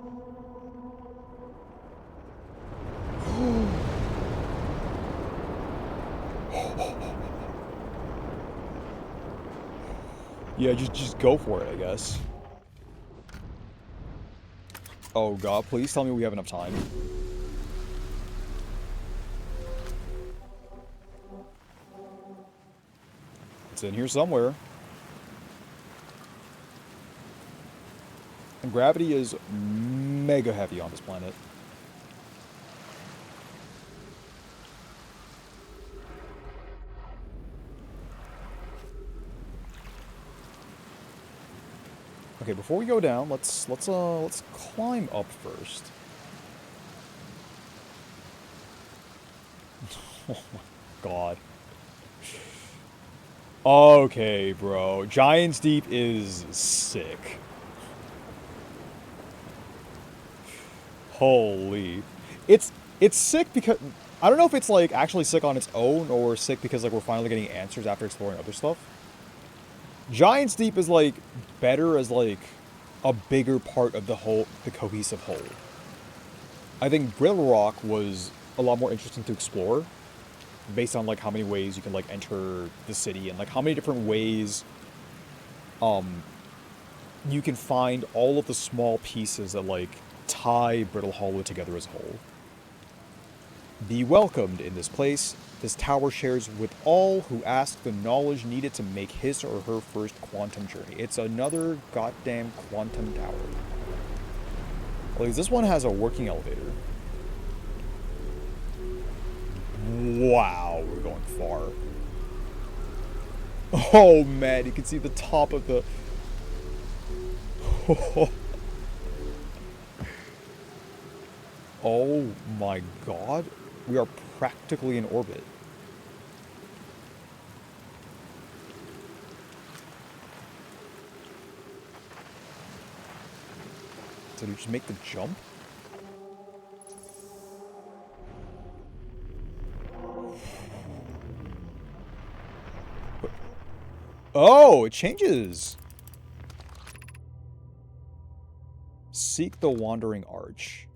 Yeah, just go for it, I guess. Oh god, please tell me we have enough time. It's in here somewhere. And gravity is mega heavy on this planet. Okay, before we go down, let's climb up first. Oh my god. Okay, bro. Giant's Deep is sick. Holy. It's sick because I don't know if it's like actually sick on its own or sick because like we're finally getting answers after exploring other stuff. Giant's Deep is like better as like a bigger part of the cohesive whole. I think Brittle Rock was a lot more interesting to explore based on like how many ways you can like enter the city and like how many different ways you can find all of the small pieces that like tie Brittle Hollow together as a whole. Be welcomed in this place. This tower shares with all who ask the knowledge needed to make his or her first quantum journey. It's another goddamn quantum tower. At least this one has a working elevator. Wow, we're going far. Oh man, you can see the top of the... Oh my god. We are practically in orbit. Did we just make the jump? Oh, it changes. Seek the Wandering Arch.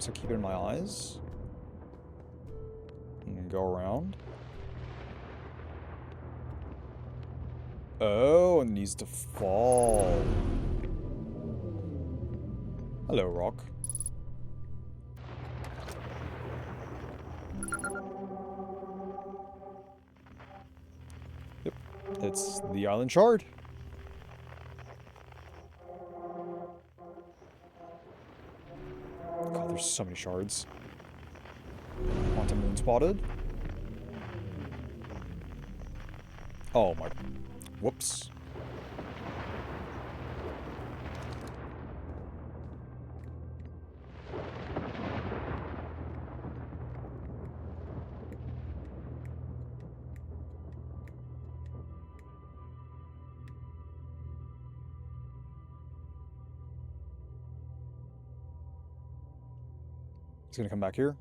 So keep it in my eyes. And go around. Oh, it needs to fall. Hello, rock. Yep, it's the island shard. God, there's so many shards. Quantum moon spotted. Oh my... Whoops. It's gonna come back here.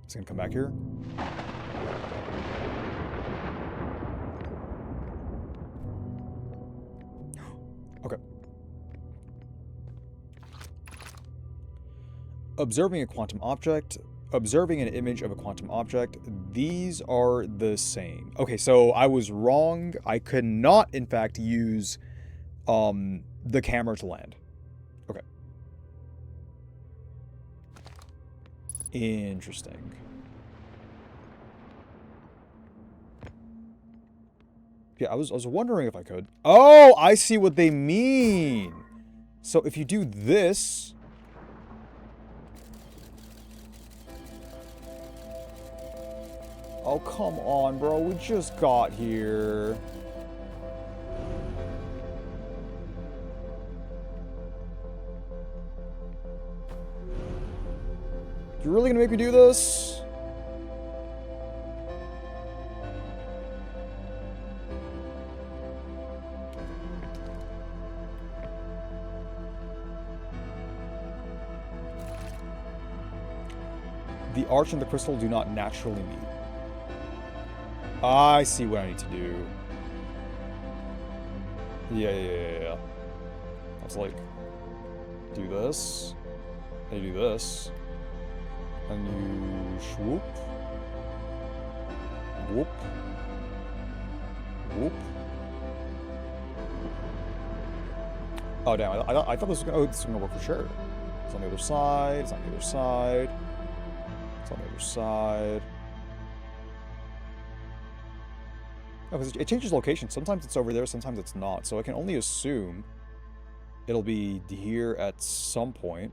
It's gonna come back here. Okay. Observing a quantum object. Observing an image of a quantum object. These are the same. Okay, so I was wrong. I could not, in fact, use the camera to land. Okay. Interesting. Yeah, I was wondering if I could. Oh, I see what they mean. So if you do this... Oh, come on, bro. We just got here. You're really gonna make me do this? The arch and the crystal do not naturally meet. I see what I need to do. Yeah. I was like, do this, and you do this, and you swoop, whoop, whoop. Oh damn! I thought this was gonna. Oh, this was gonna work for sure. It's on the other side. It's on the other side. It's on the other side. Oh, because it changes location. Sometimes it's over there. Sometimes it's not. So I can only assume it'll be here at some point.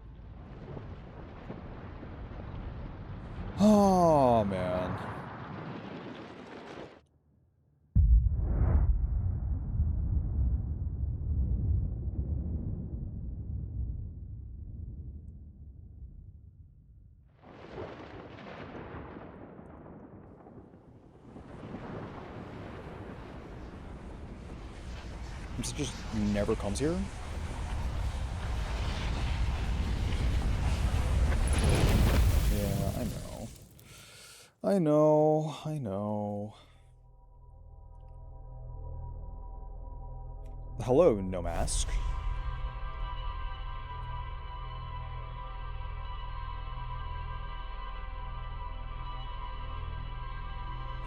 Oh man. This just never comes here. Yeah, I know. I know. Hello, no mask.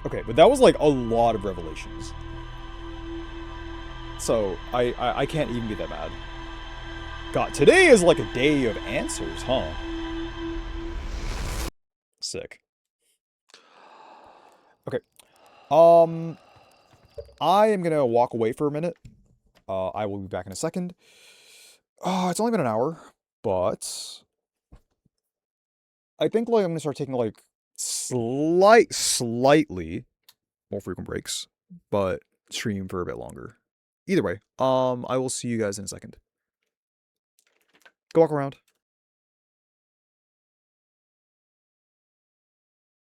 Okay, but that was like a lot of revelations. So I can't even be that mad. God, today is like a day of answers, huh? Sick. Okay. I am gonna walk away for a minute. I will be back in a second. It's only been an hour, but I think like I'm gonna start taking like slightly more frequent breaks, but stream for a bit longer. Either way, I will see you guys in a second. Go walk around.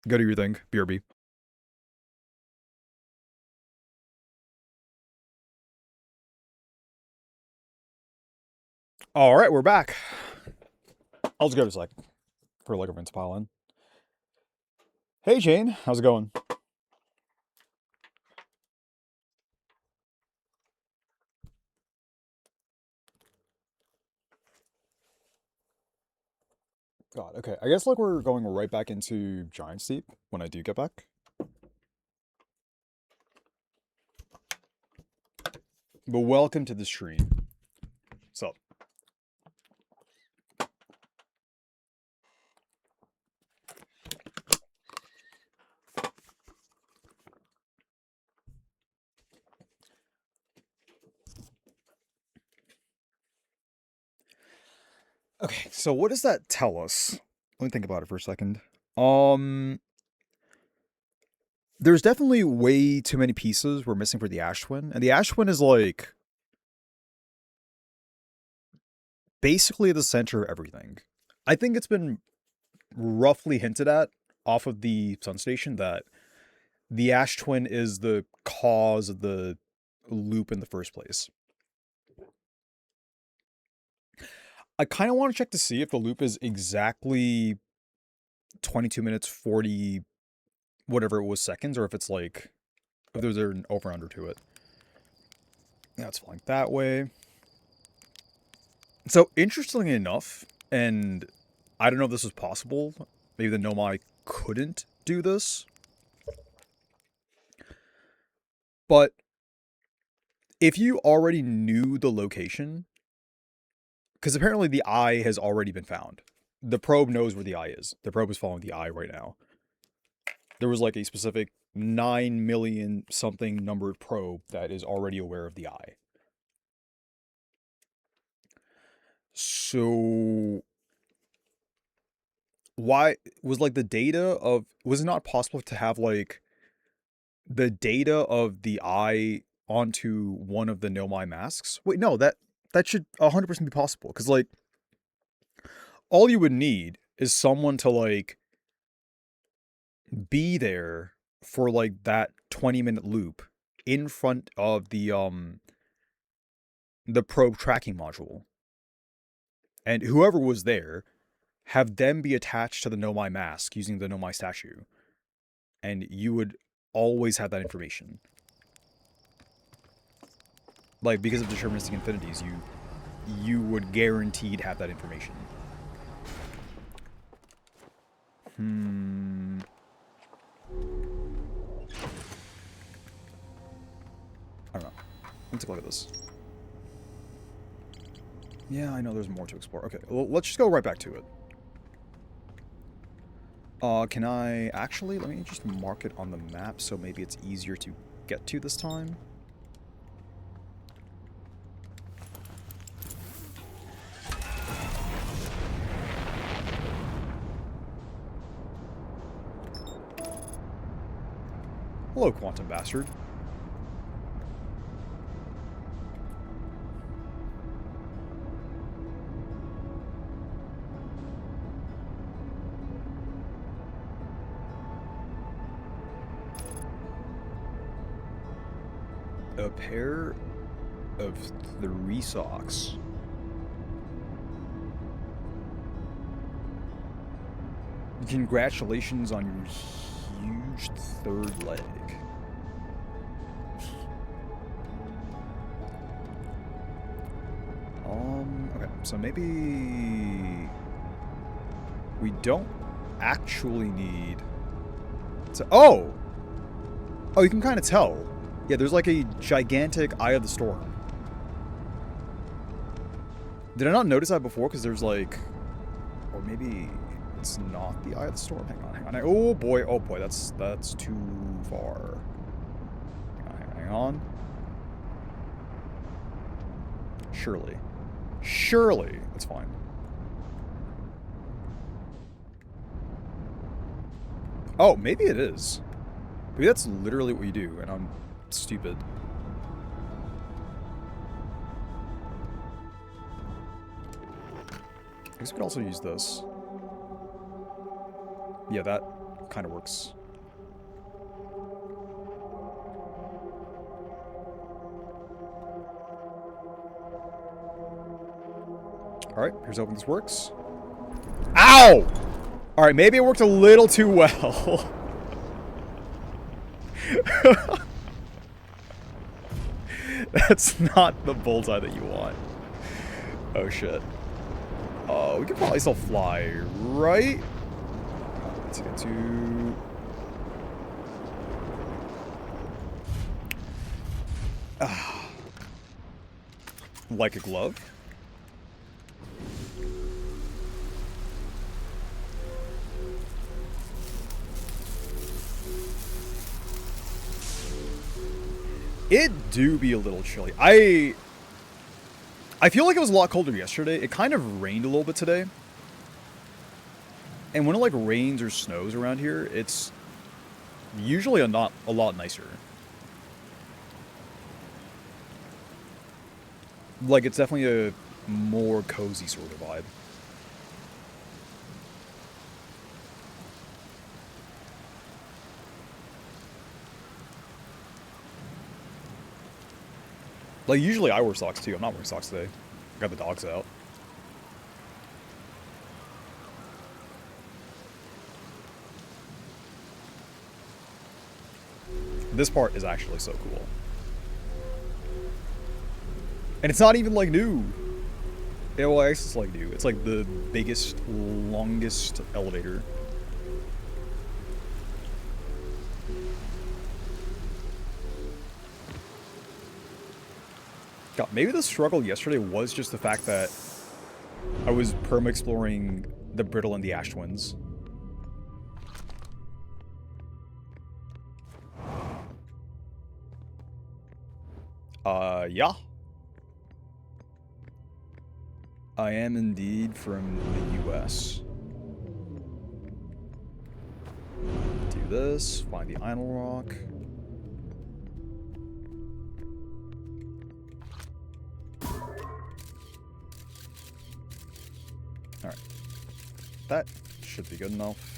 Go do your thing. BRB. All right, we're back. I'll just go to a sec for like a rinse pile in. Hey Jane, how's it going? God, okay. I guess like we're going right back into Giant Steep when I do get back. But welcome to the stream. So, okay, so what does that tell us? Let me think about it for a second. There's definitely way too many pieces we're missing for the Ash Twin, and the Ash Twin is like basically the center of everything. I think it's been roughly hinted at off of the Sun Station that the Ash Twin is the cause of the loop in the first place. I kind of want to check to see if the loop is exactly 22 minutes 40 whatever it was seconds, or if it's like if there's an over under to it. Yeah, it's flying that way. So interestingly enough, and I don't know if this was possible, maybe the Nomai couldn't do this, but if you already knew the location, because apparently the eye has already been found. The probe knows where the eye is. The probe is following the eye right now. There was like a specific 9 million something numbered probe that is already aware of the eye. So why was like the data of, was it not possible to have like the data of the eye onto one of the Nomai masks? Wait, no, that should 100% be possible, because like all you would need is someone to like be there for like that 20-minute loop in front of the probe tracking module, and whoever was there, have them be attached to the Nomai mask using the Nomai statue, and you would always have that information. Like, because of deterministic infinities, you would guaranteed have that information. I don't know. Let's take a look at this. Yeah, I know there's more to explore. Okay, well, let's just go right back to it. Can I actually, let me just mark it on the map so maybe it's easier to get to this time. Hello, Quantum Bastard. A pair of 3 socks. Congratulations on your huge 3rd leg. Okay, so maybe we don't actually need to... Oh, you can kind of tell. Yeah, there's like a gigantic Eye of the Storm. Did I not notice that before? Because there's like... Or maybe it's not the Eye of the Storm. Hang on. Oh boy, that's too far. Hang on. Surely, it's fine. Oh, maybe it is. Maybe that's literally what you do, and I'm stupid. I guess we could also use this. Yeah, that kind of works. Alright, here's hoping this works. Ow! Alright, maybe it worked a little too well. That's not the bullseye that you want. Oh shit. Oh, we could probably still fly, right? Let's get to... Like a glove? It do be a little chilly. I feel like it was a lot colder yesterday. It kind of rained a little bit today. And when it like rains or snows around here, it's usually a lot nicer. Like, it's definitely a more cozy sort of vibe. Like, usually I wear socks too. I'm not wearing socks today. I got the dogs out. This part is actually so cool. And it's not even, like, new. Yeah, well, I guess it's, like, new. It's, like, the biggest, longest elevator. God, maybe the struggle yesterday was just the fact that I was perma-exploring the Brittle and the Ash Twins. Yeah. I am indeed from the US. Do this, find the idol rock. Alright. That should be good enough.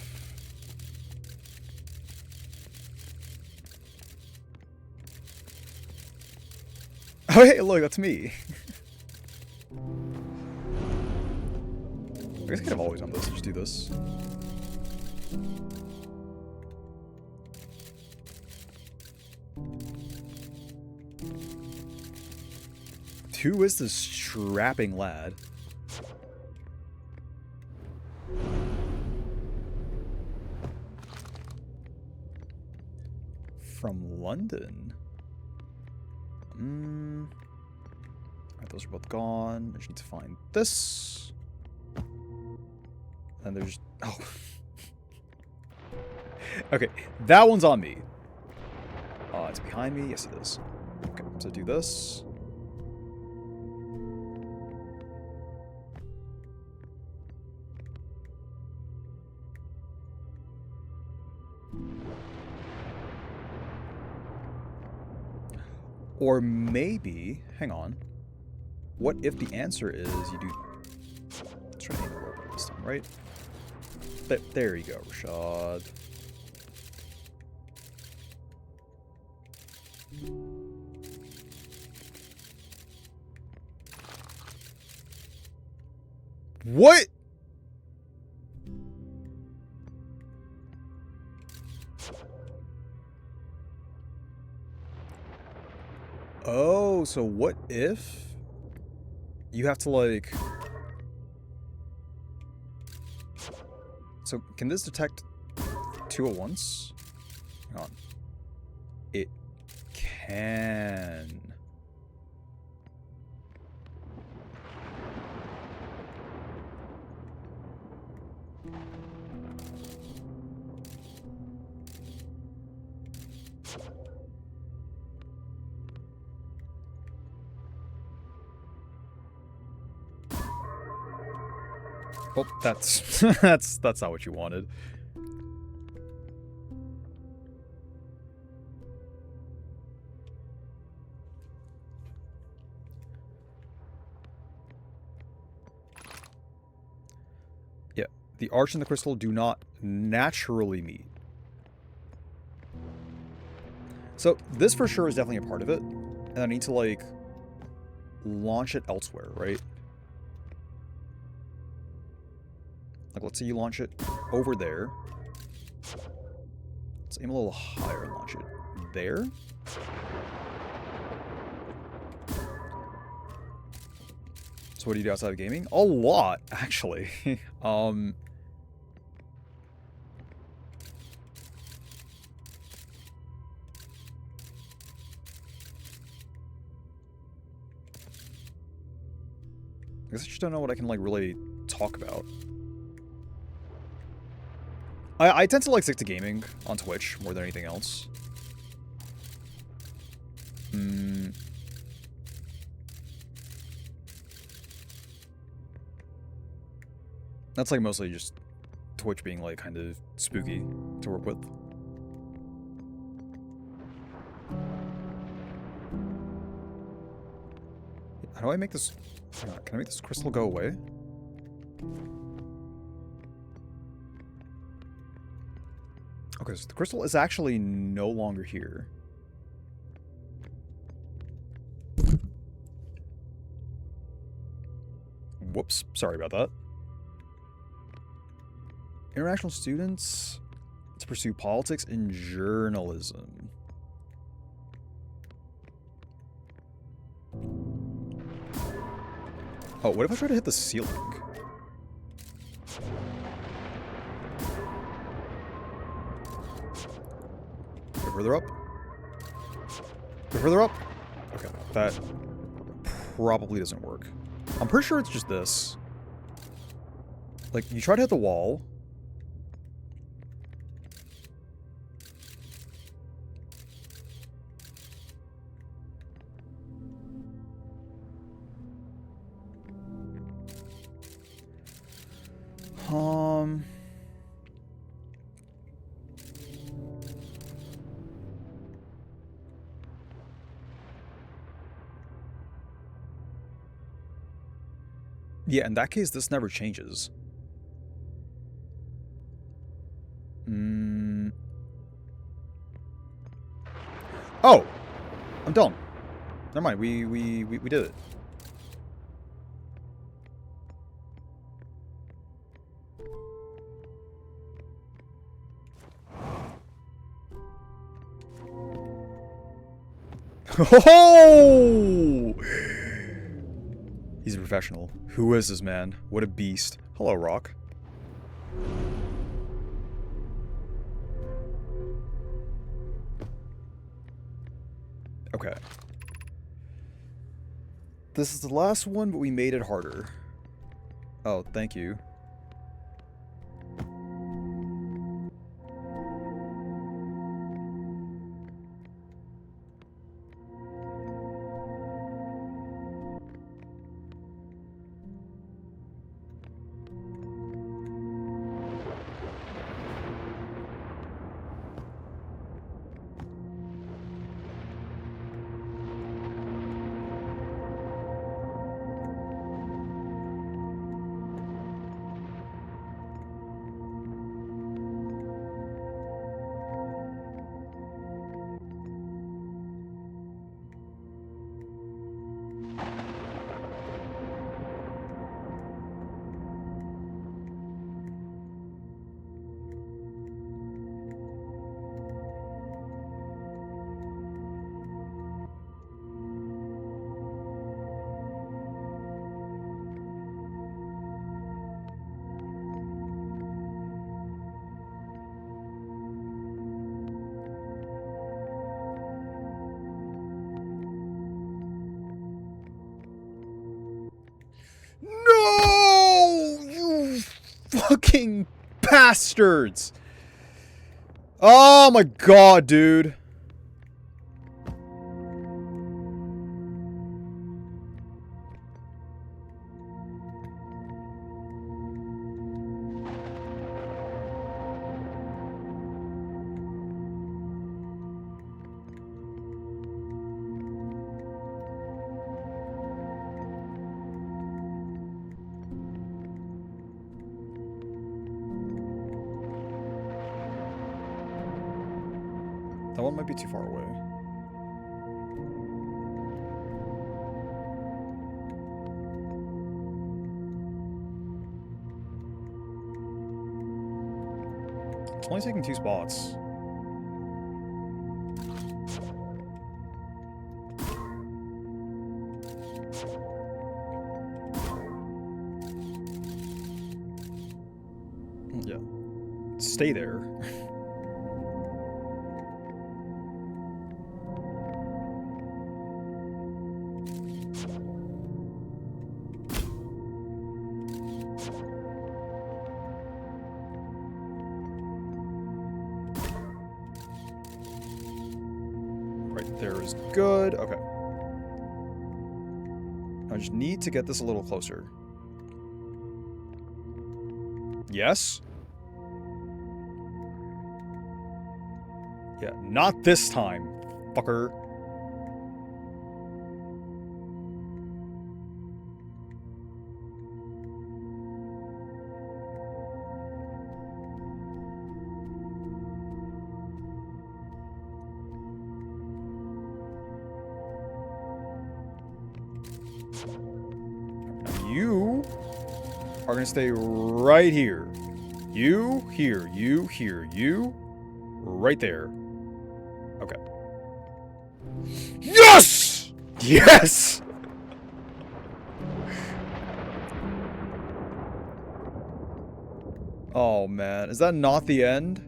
Oh, hey, look, that's me. I guess I could have always done this. Just do this. Who is this strapping lad? From London? Alright, those are both gone. I just need to find this. And there's... Oh. Okay, that one's on me. It's behind me? Yes, it is. Okay, so do this. Or maybe, hang on. What if the answer is you do... Let's try to aim a little bit this time, right? There you go, Rashad. What? Oh, so what if you have to, like... So, can this detect two at once? Hang on. It can. Oh, that's that's not what you wanted. Yeah, the arch and the crystal do not naturally meet. So this for sure is definitely a part of it, and I need to like launch it elsewhere, right? Like, let's say you launch it over there. Let's aim a little higher and launch it there. So what do you do outside of gaming? A lot, actually. I guess I just don't know what I can, like, really talk about. I tend to, like, stick to gaming on Twitch more than anything else. That's, like, mostly just Twitch being, like, kind of spooky to work with. How do I make this... Hang on, can I make this crystal go away? Okay, so the crystal is actually no longer here. Whoops, sorry about that. International students to pursue politics and journalism. Oh, what if I try to hit the ceiling? Go further up. Go further up. Okay, that probably doesn't work. I'm pretty sure it's just this. Like, you try to hit the wall. Yeah, in that case, this never changes. Oh! I'm done. Never mind, we did it. Oh! He's a professional. Who is this man? What a beast. Hello, Rock. Okay. This is the last one, but we made it harder. Oh, thank you. No! You fucking bastards! Oh my god, dude. That one might be too far away. It's only taking 2 spots. Yeah. Stay there. Right there is good. Okay. I just need to get this a little closer. Yes? Yeah, not this time, fucker. You are gonna stay right here. You here, you here, you right there. Okay. Yes! Yes! Oh man, is that not the end?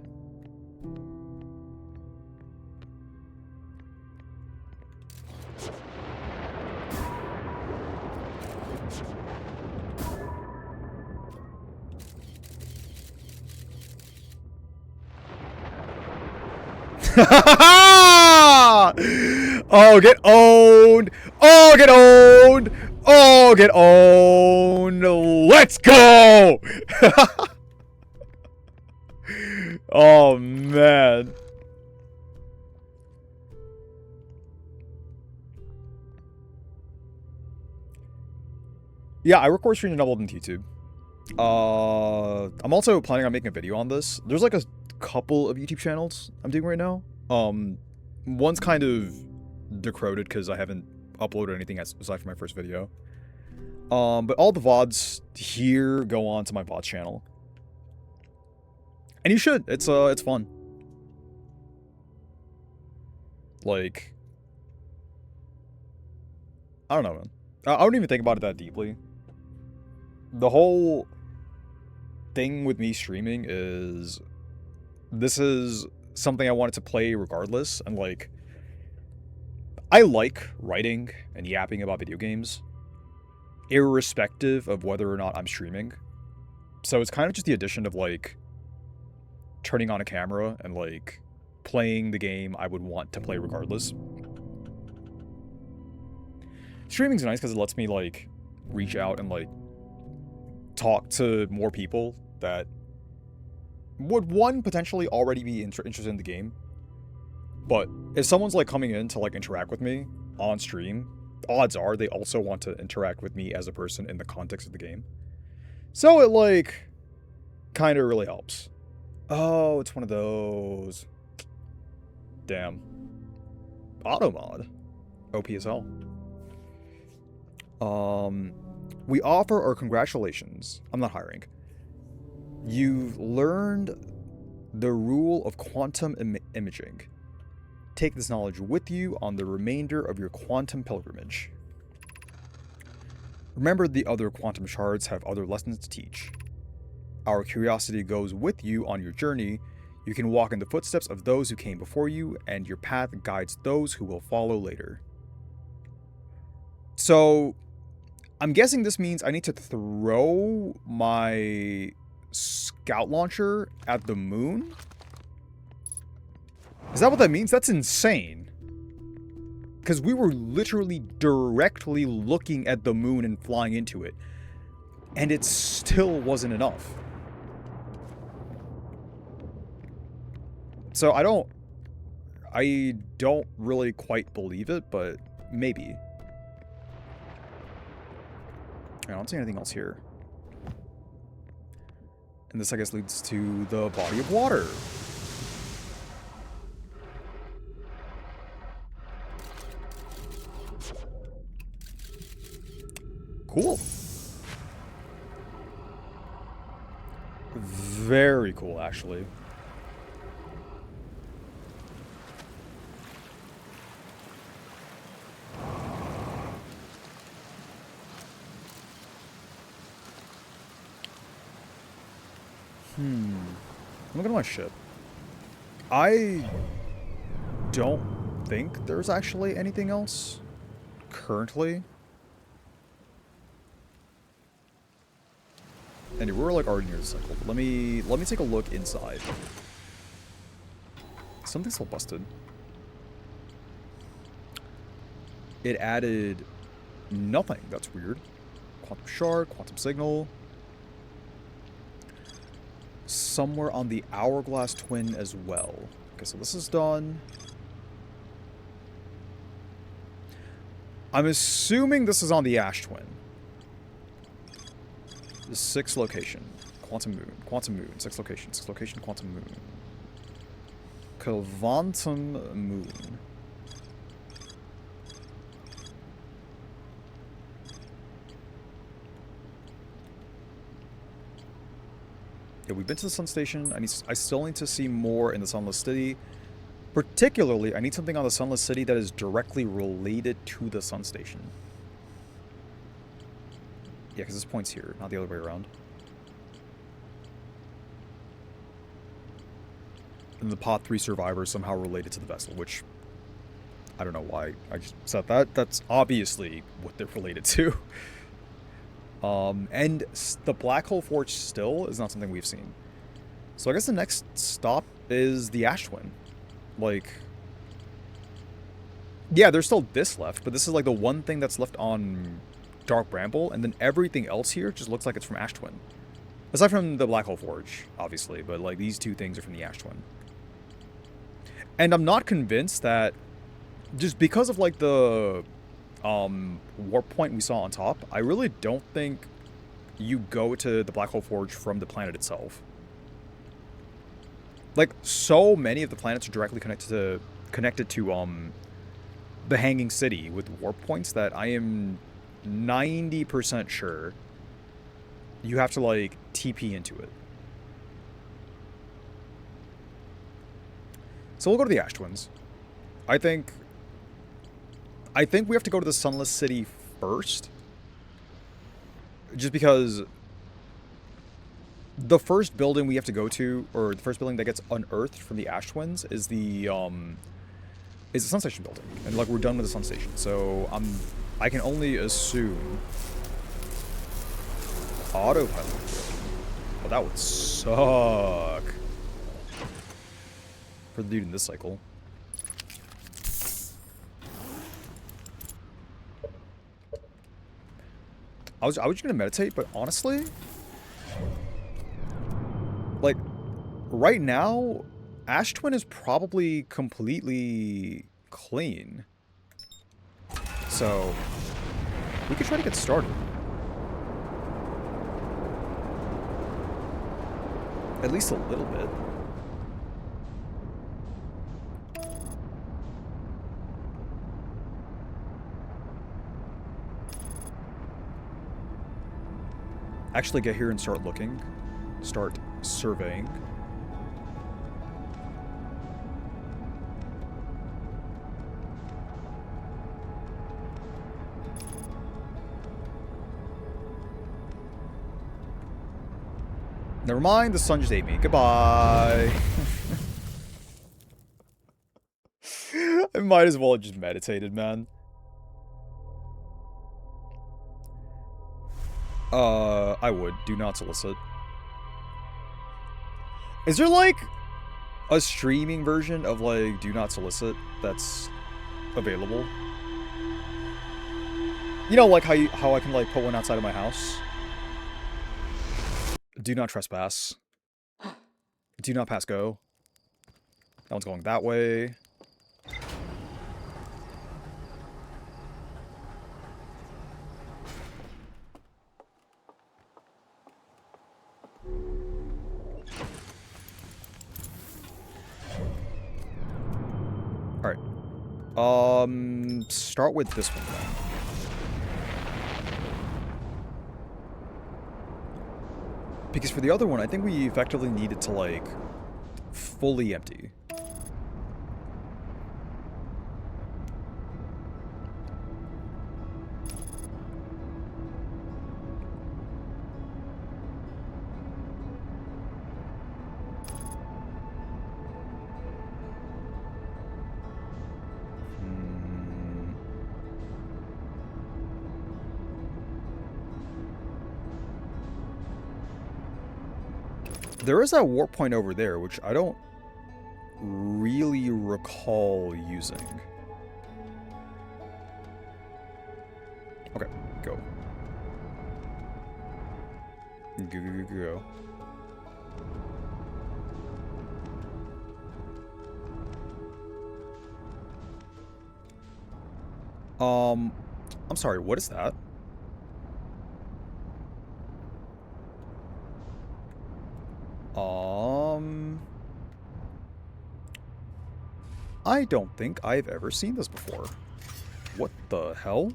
Oh, get owned! Oh, get owned! Oh, get owned! Let's go! Oh, man. Yeah, I record stream and doubled into YouTube. I'm also planning on making a video on this. There's like a couple of YouTube channels I'm doing right now. One's kind of decroded because I haven't uploaded anything aside from my first video. But all the VODs here go on to my VOD channel. And you should. It's fun. Like, I don't know, man. I don't even think about it that deeply. The whole thing with me streaming is this is something I wanted to play regardless, and like I like writing and yapping about video games, irrespective of whether or not I'm streaming. So it's kind of just the addition of like turning on a camera and like playing the game I would want to play regardless. Streaming's nice because it lets me like reach out and like talk to more people that would, one, potentially already be interested in the game. But if someone's like coming in to like interact with me on stream, odds are they also want to interact with me as a person in the context of the game. So it like kind of really helps. Oh, it's one of those. Damn. Automod. OPSL. We offer our congratulations. I'm not hiring. You've learned the rule of quantum imaging. Take this knowledge with you on the remainder of your quantum pilgrimage. Remember, the other quantum shards have other lessons to teach. Our curiosity goes with you on your journey. You can walk in the footsteps of those who came before you, and your path guides those who will follow later. So, I'm guessing this means I need to throw my scout launcher at the moon? Is that what that means? That's insane. Because we were literally directly looking at the moon and flying into it. And it still wasn't enough. So I don't really quite believe it, but maybe. I don't see anything else here. And this, I guess, leads to the body of water. Cool. Very cool, actually. Look at my ship. I don't think there's actually anything else currently. And we're like already near the cycle. But let me take a look inside. Something's still busted. It added nothing. That's weird. Quantum shard, quantum signal. Somewhere on the hourglass twin as well. Okay, so this is done. I'm assuming this is on the ash twin. The 6th location. Quantum moon, 6th location, quantum moon. Quantum moon. Yeah, we've been to the sun station. I still need to see more in the Sunless City. Particularly, I need something on the Sunless City that is directly related to the sun station. Yeah, because this point's here, not the other way around. And the Pod 3 survivor is somehow related to the vessel, which I don't know why I just said that. That's obviously what they're related to. And the Black Hole Forge still is not something we've seen. So I guess the next stop is the Ash Twin. Like, yeah, there's still this left, but this is like the one thing that's left on Dark Bramble, and then everything else here just looks like it's from Ash Twin. Aside from the Black Hole Forge, obviously, but like these two things are from the Ash Twin. And I'm not convinced that just because of like the warp point we saw on top, I really don't think you go to the Black Hole Forge from the planet itself. Like, so many of the planets are directly connected to the Hanging City with warp points that I am 90% sure you have to like TP into it. So we'll go to the Ash Twins. I think we have to go to the Sunless City first, Just because the first building we have to go to, or the first building that gets unearthed from the Ash Twins, is the Sun Station building, and like we're done with the Sun Station, so I can only assume autopilot. Well, that would suck for the dude in this cycle. I was just gonna meditate, but honestly, like, right now, Ash Twin is probably completely clean. So, we could try to get started. At least a little bit. Actually get here and start looking. Start surveying. Never mind, the sun just ate me. Goodbye. I might as well have just meditated, man. I would. Do not solicit. Is there, like, a streaming version of, like, Do Not Solicit that's available? You know, like, how I can, like, put one outside of my house? Do not trespass. Do not pass go. That one's going that way. Alright. Start with this one then. Because for the other one, I think we effectively need it to, like, fully empty. There is that warp point over there, which I don't really recall using. Okay, go. Go. I'm sorry, what is that? I don't think I've ever seen this before. What the hell?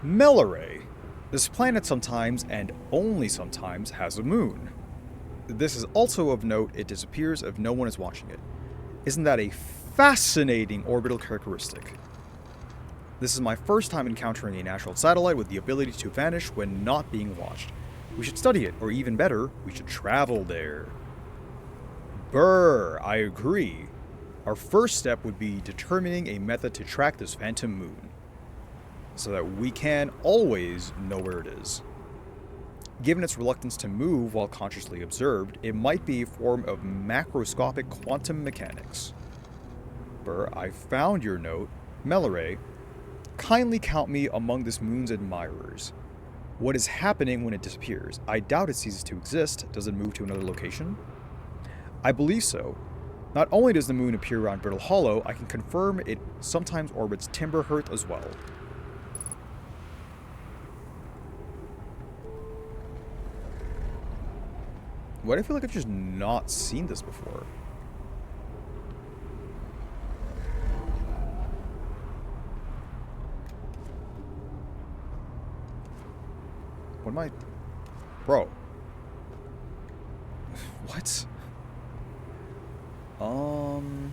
Melare. This planet sometimes, and only sometimes, has a moon. This is also of note, it disappears if no one is watching it. Isn't that a fascinating orbital characteristic? This is my first time encountering a natural satellite with the ability to vanish when not being watched. We should study it, or even better, we should travel there. Brr, I agree. Our first step would be determining a method to track this phantom moon, so that we can always know where it is. Given its reluctance to move while consciously observed, it might be a form of macroscopic quantum mechanics. Brr, I found your note. Melare, kindly count me among this moon's admirers. What is happening when it disappears? I doubt it ceases to exist. Does it move to another location? I believe so. Not only does the moon appear around Brittle Hollow, I can confirm it sometimes orbits Timberhearth as well. Why do I feel like I've just not seen this before? What am I... Bro. What? Um,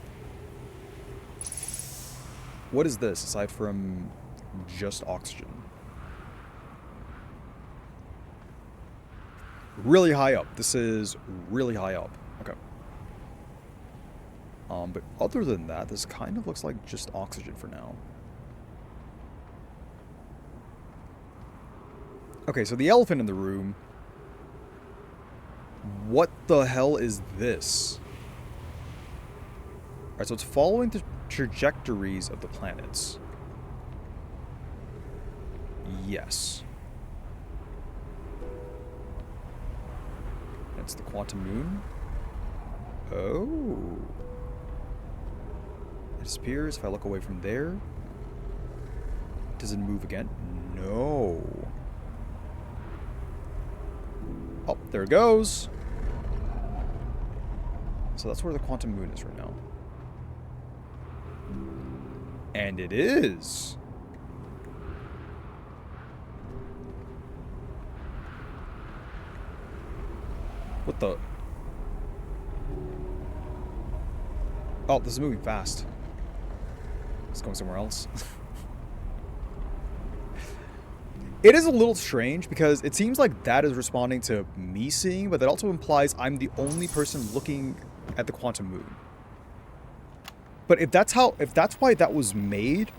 what is this aside from just oxygen? Really high up. This is really high up. Okay. But other than that, this kind of looks like just oxygen for now. Okay, so the elephant in the room. What the hell is this? Alright, so it's following the trajectories of the planets. Yes. That's the quantum moon. Oh. It disappears if I look away from there. Does it move again? No. Oh, there it goes. So that's where the quantum moon is right now. And it is. What the? Oh, this is moving fast. It's going somewhere else. It is a little strange because it seems like that is responding to me seeing, but that also implies I'm the only person looking at the quantum moon. But if that's why that was made,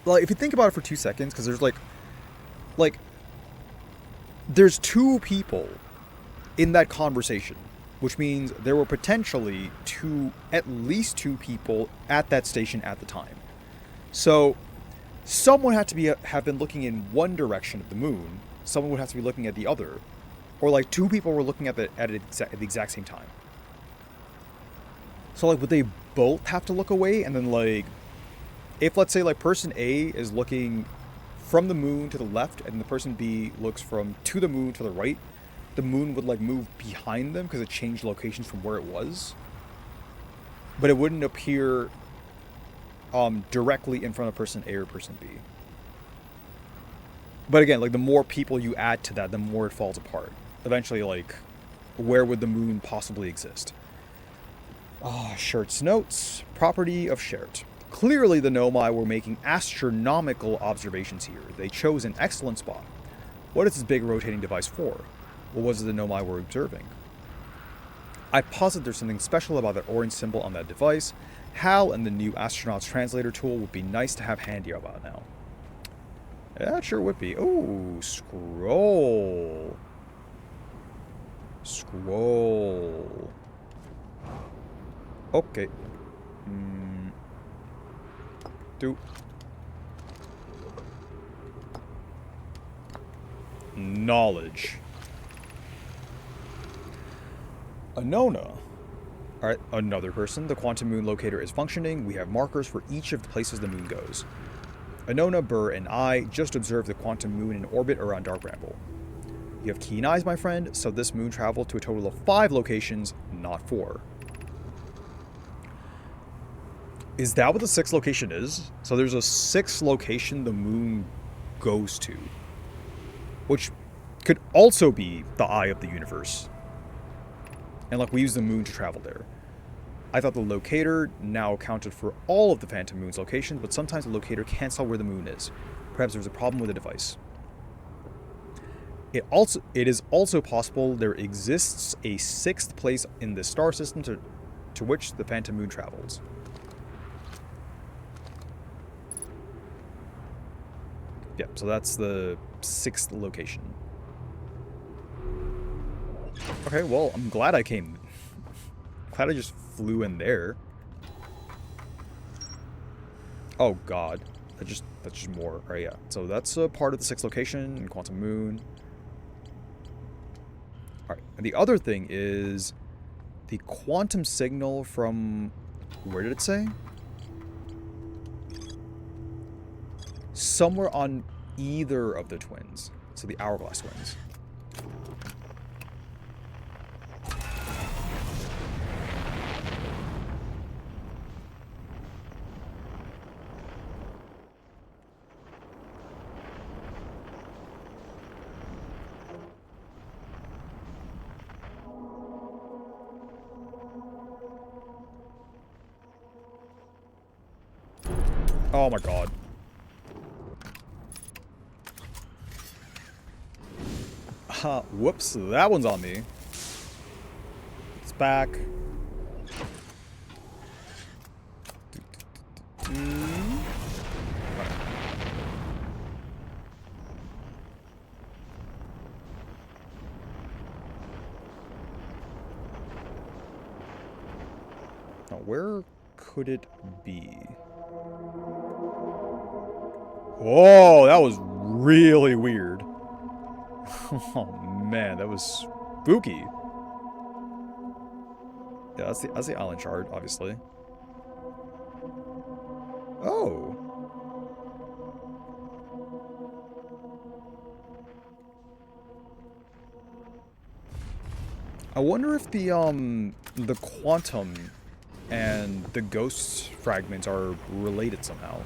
like if you think about it for 2 seconds, because there's like there's 2 people in that conversation, which means there were potentially at least two people at that station at the time. So someone had to have been looking in one direction of the moon. Someone would have to be looking at the other, or like 2 people were looking at the exact same time. So like, would they both have to look away? And then like, if let's say like person A is looking from the moon to the left, and the person B looks to the moon to the right, the moon would like move behind them because it changed locations from where it was. But it wouldn't appear directly in front of person A or person B. But again, like the more people you add to that, the more it falls apart. Eventually, like, where would the moon possibly exist? Schert's notes. Property of Schert. Clearly the Nomai were making astronomical observations here. They chose an excellent spot. What is this big rotating device for? What was it the Nomai were observing? I posit there's something special about that orange symbol on that device. HAL and the new astronaut's translator tool would be nice to have handy about now. Yeah, it sure would be. Oh, scroll. Scroll. Okay. Do. Knowledge. Anona. Alright, another person. The quantum moon locator is functioning. We have markers for each of the places the moon goes. Anona, Burr, and I just observed the quantum moon in orbit around Dark Bramble. You have keen eyes, my friend, so this moon traveled to a total of 5 locations, not 4. Is that what the 6th location is? So there's a 6th location the moon goes to, which could also be the eye of the universe. And like, we use the moon to travel there. I thought the locator now accounted for all of the Phantom Moon's locations, but sometimes the locator can't tell where the moon is. Perhaps there's a problem with the device. It is also possible there exists a 6th place in the star system to which the Phantom Moon travels. Yeah, so that's the 6th location. Okay, well, I'm glad I came. Glad I just flew in there. Oh god, that's just more. Right, yeah. So that's a part of the 6th location in Quantum Moon. All right, and the other thing is the quantum signal from, where did it say? Somewhere on either of the twins. So the Hourglass twins. Oh my god. Whoops, that one's on me. It's back. Now, where could it be? Oh, that was really weird. Oh man, that was spooky. Yeah, that's the island shard, obviously. Oh. I wonder if the quantum and the ghost fragments are related somehow.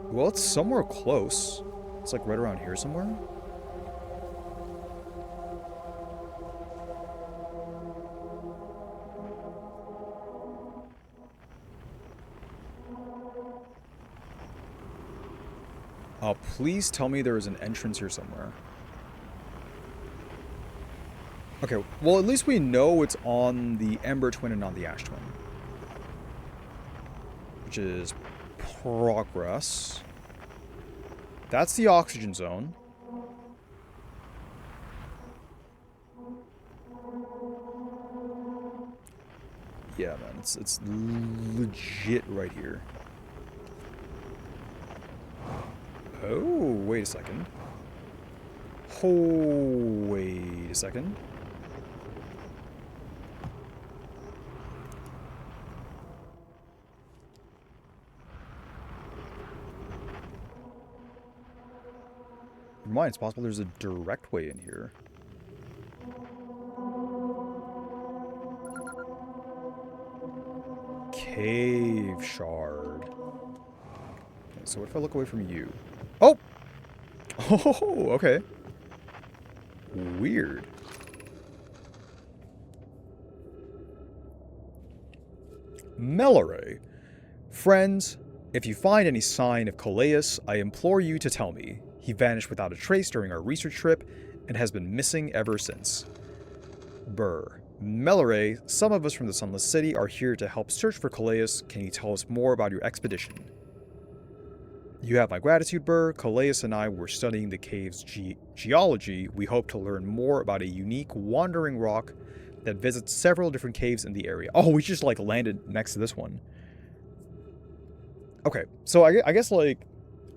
Well, it's somewhere close. It's like right around here somewhere. Please tell me there is an entrance here somewhere. Okay, well at least we know it's on the Ember Twin and not the Ash Twin. Which is progress. That's the oxygen zone. Yeah, man, it's legit right here. Oh, wait a second. Oh, wait a second. Never mind, it's possible there's a direct way in here. Cave shard. Okay, so what if I look away from you? Oh! Oh, okay. Weird. Melore. Friends, if you find any sign of Coleus, I implore you to tell me. He vanished without a trace during our research trip and has been missing ever since. Burr. Melore, some of us from the Sunless City are here to help search for Coleus. Can you tell us more about your expedition? You have my gratitude, Burr. Coleus and I were studying the cave's geology. We hope to learn more about a unique wandering rock that visits several different caves in the area. Oh, we just like landed next to this one. Okay, so I guess like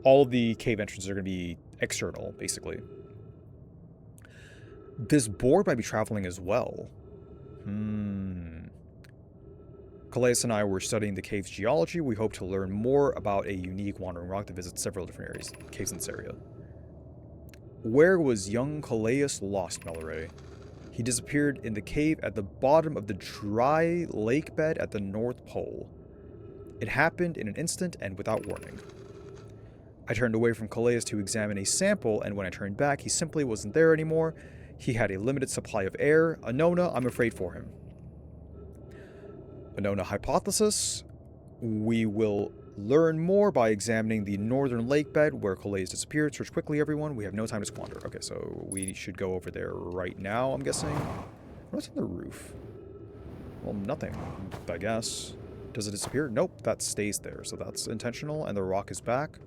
all of the cave entrances are going to be external, basically. This board might be traveling as well. Calais and I were studying the cave's geology. We hope to learn more about a unique wandering rock that visits several different areas, caves in this area. Where was young Calais lost, Melore? He disappeared in the cave at the bottom of the dry lake bed at the North Pole. It happened in an instant and without warning. I turned away from Calais to examine a sample, and when I turned back, he simply wasn't there anymore. He had a limited supply of air. Anona, I'm afraid for him. Anona hypothesis. We will learn more by examining the northern lake bed where Calais disappeared. Search quickly, everyone. We have no time to squander. Okay, so we should go over there right now, I'm guessing. What's on the roof? Well, nothing, I guess. Does it disappear? Nope, that stays there. So that's intentional, and the rock is back.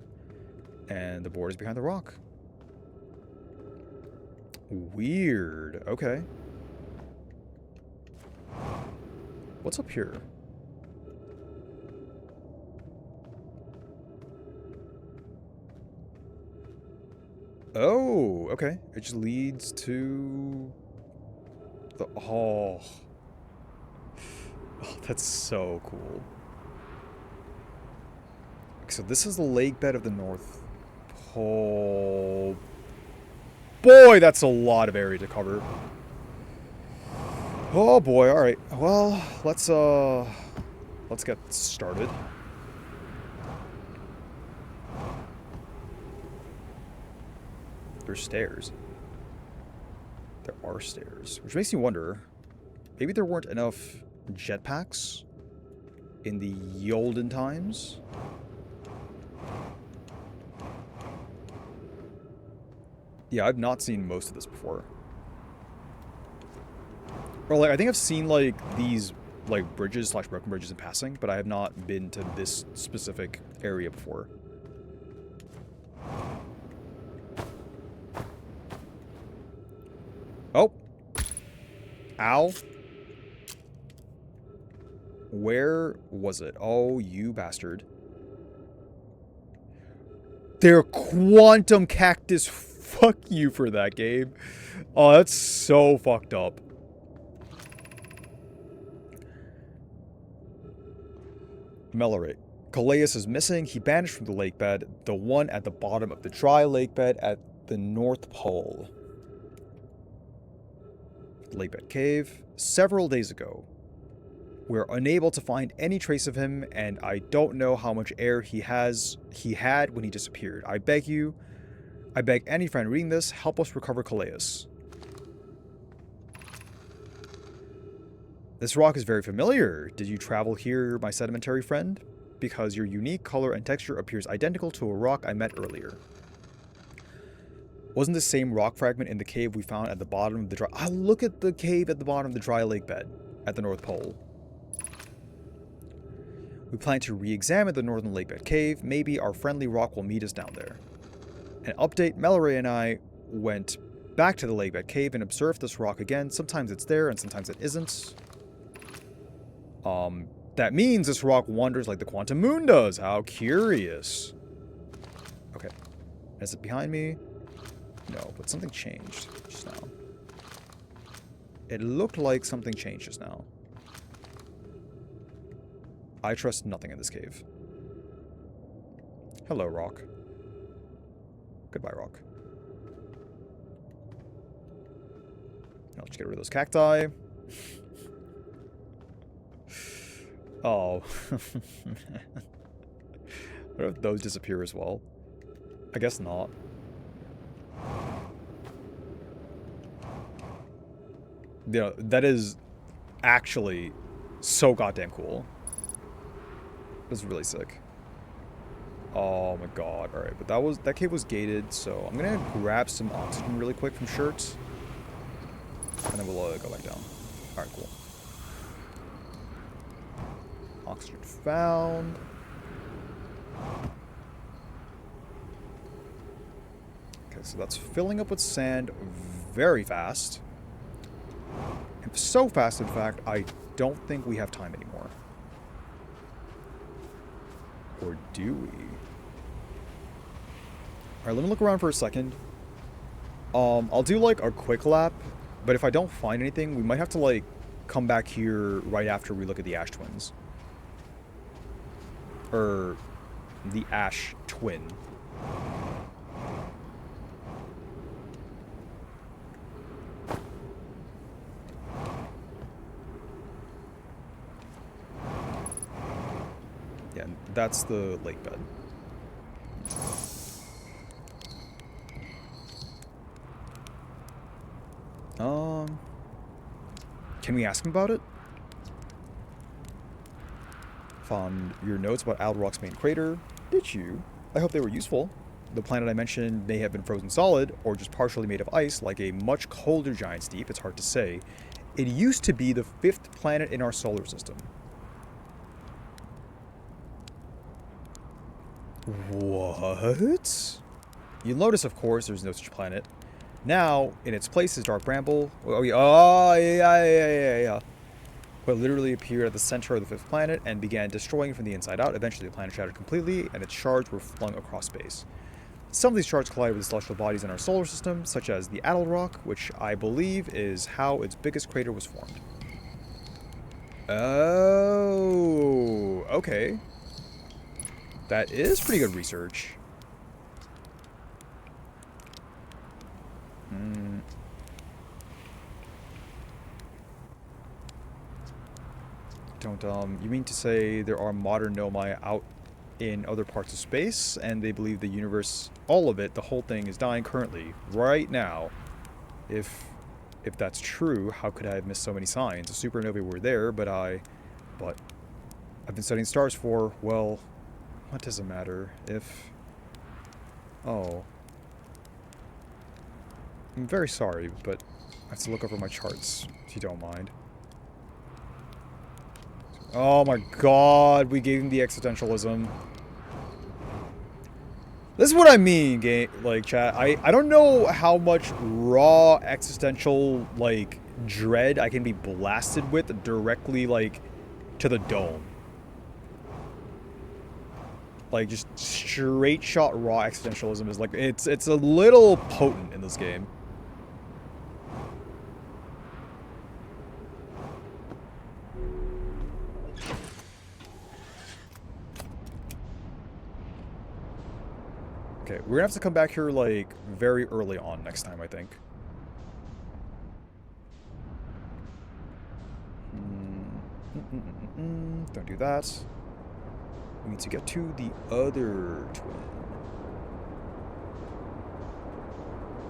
And the board is behind the rock. Weird. Okay. What's up here? Oh, okay. It just leads to the... Oh. Oh, that's so cool. So this is the lake bed of the North Pole. Boy, that's a lot of area to cover. Oh boy, alright. Well, let's get started. There's stairs. There are stairs. Which makes me wonder, maybe there weren't enough jetpacks in the olden times. Yeah, I've not seen most of this before. Or, like, I think I've seen, like, these, like, bridges / broken bridges in passing, but I have not been to this specific area before. Oh! Ow. Where was it? Oh, you bastard. They're quantum cactus. Fuck you for that, game. Oh, that's so fucked up. Melorate. Calais is missing. He vanished from the lake bed, the one at the bottom of the dry lake bed at the North Pole. Lake bed cave. Several days ago. We're unable to find any trace of him, and I don't know how much air he had when he disappeared. I beg any friend reading this, help us recover Calais. This rock is very familiar. Did you travel here, my sedimentary friend? Because your unique color and texture appears identical to a rock I met earlier. Wasn't the same rock fragment in the cave we found at the bottom of the dry... Oh, look at the cave at the bottom of the dry lake bed at the North Pole. We plan to re-examine the northern lake bed cave. Maybe our friendly rock will meet us down there. An update, Mallory and I went back to the lake bed cave and observed this rock again. Sometimes it's there and sometimes it isn't. That means this rock wanders like the quantum moon does. How curious. Okay. Is it behind me? No, but something changed just now. It looked like something changed just now. I trust nothing in this cave. Hello, rock. Goodbye, rock. Now let's get rid of those cacti. Oh. What if those disappear as well? I guess not. Yeah, that is actually so goddamn cool. That's really sick. Oh my god. Alright, but that cave was gated, so I'm gonna grab some oxygen really quick from shirts. And then we'll go back down. Alright, cool. Oxygen found. Okay, so that's filling up with sand very fast. And so fast, in fact, I don't think we have time anymore. Or do we? Alright, let me look around for a second. I'll do, like, a quick lap. But if I don't find anything, we might have to, like, come back here right after we look at the Ash Twins. Or the Ash Twin. Yeah, that's the lake bed. Can we ask him about it? Found your notes about Alderock's main crater. Did you? I hope they were useful. The planet I mentioned may have been frozen solid, or just partially made of ice, like a much colder giant's deep. It's hard to say. It used to be the 5th planet in our solar system. What? You'll notice, of course, there's no such planet. Now, in its place is dark Bramble. Oh, yeah. What literally appeared at the center of the 5th planet and began destroying it from the inside out. Eventually, the planet shattered completely, and its shards were flung across space. Some of these shards collided with the celestial bodies in our solar system, such as the Alderock, which I believe is how its biggest crater was formed. Oh, okay. That is pretty good research. You mean to say there are modern Nomai out in other parts of space, and they believe the universe, all of it, the whole thing is dying currently, right now. If that's true, how could I have missed so many signs? The supernovae were there, but I've been studying stars for, well, what does it matter if... Oh. I'm very sorry, but I have to look over my charts, if you don't mind. Oh my god, we gave him the existentialism. This is what I mean, like, chat. I don't know how much raw existential, like, dread I can be blasted with directly, like, to the dome. Like, just straight shot raw existentialism is, like, it's a little potent in this game. Okay, we're gonna have to come back here, like, very early on next time, I think. Don't do that. We need to get to the other twin.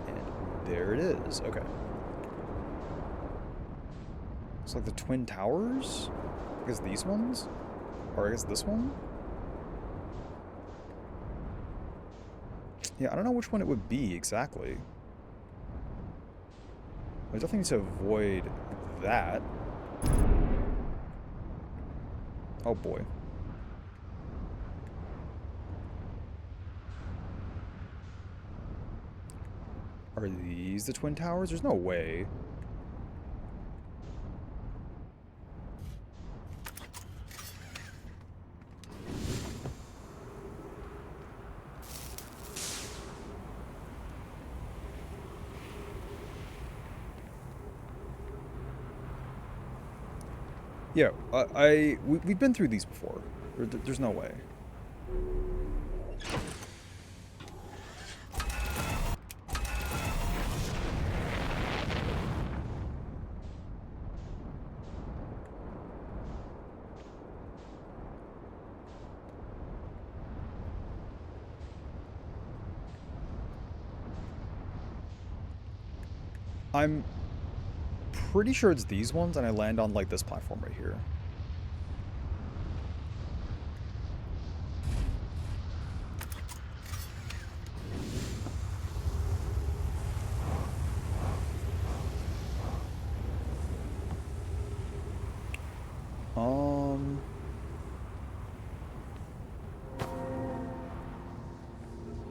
And there it is. Okay. It's like the twin towers? I guess these ones? Or I guess this one? Yeah, I don't know which one it would be exactly. I definitely need to avoid that. Oh boy. Are these the twin towers? There's no way. Yeah, we've been through these before. There's no way. I'm pretty sure it's these ones, and I land on, like, this platform right here.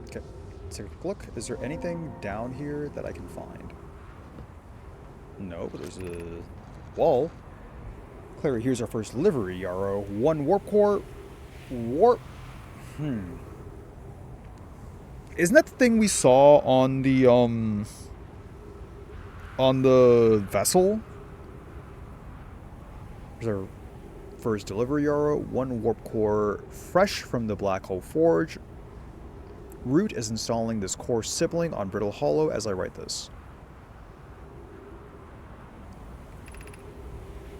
Okay, let's take a quick look. Is there anything down here that I can find? No, but there's a wall. Clary, here's our first livery, Yarrow. 1 warp core. Warp. Isn't that the thing we saw on the vessel? There's our first delivery, Yarrow. 1 warp core, fresh from the Black Hole Forge. Root is installing this core sibling on Brittle Hollow as I write this.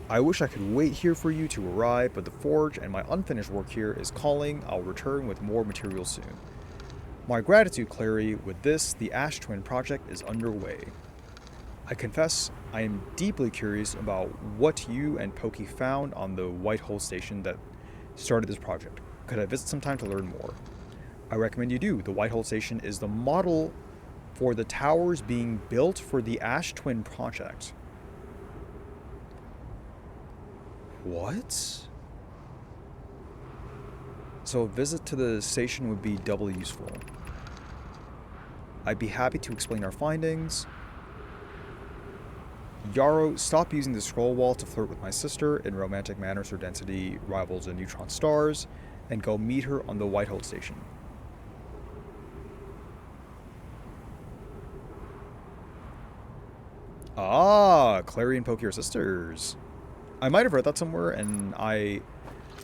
I wish I could wait here for you to arrive, but the forge and my unfinished work here is calling. I'll return with more material soon. My gratitude, Clary. With this, the Ash Twin project is underway. I confess, I am deeply curious about what you and Pokey found on the White Hole Station that started this project. Could I visit sometime to learn more? I recommend you do. The White Hole Station is the model for the towers being built for the Ash Twin project. What? So a visit to the station would be doubly useful. I'd be happy to explain our findings. Yarrow, stop using the scroll wall to flirt with my sister in romantic manners her density rivals the neutron stars, and go meet her on the White Hole Station. Ah, Clary and Pokey are sisters. I might have read that somewhere, and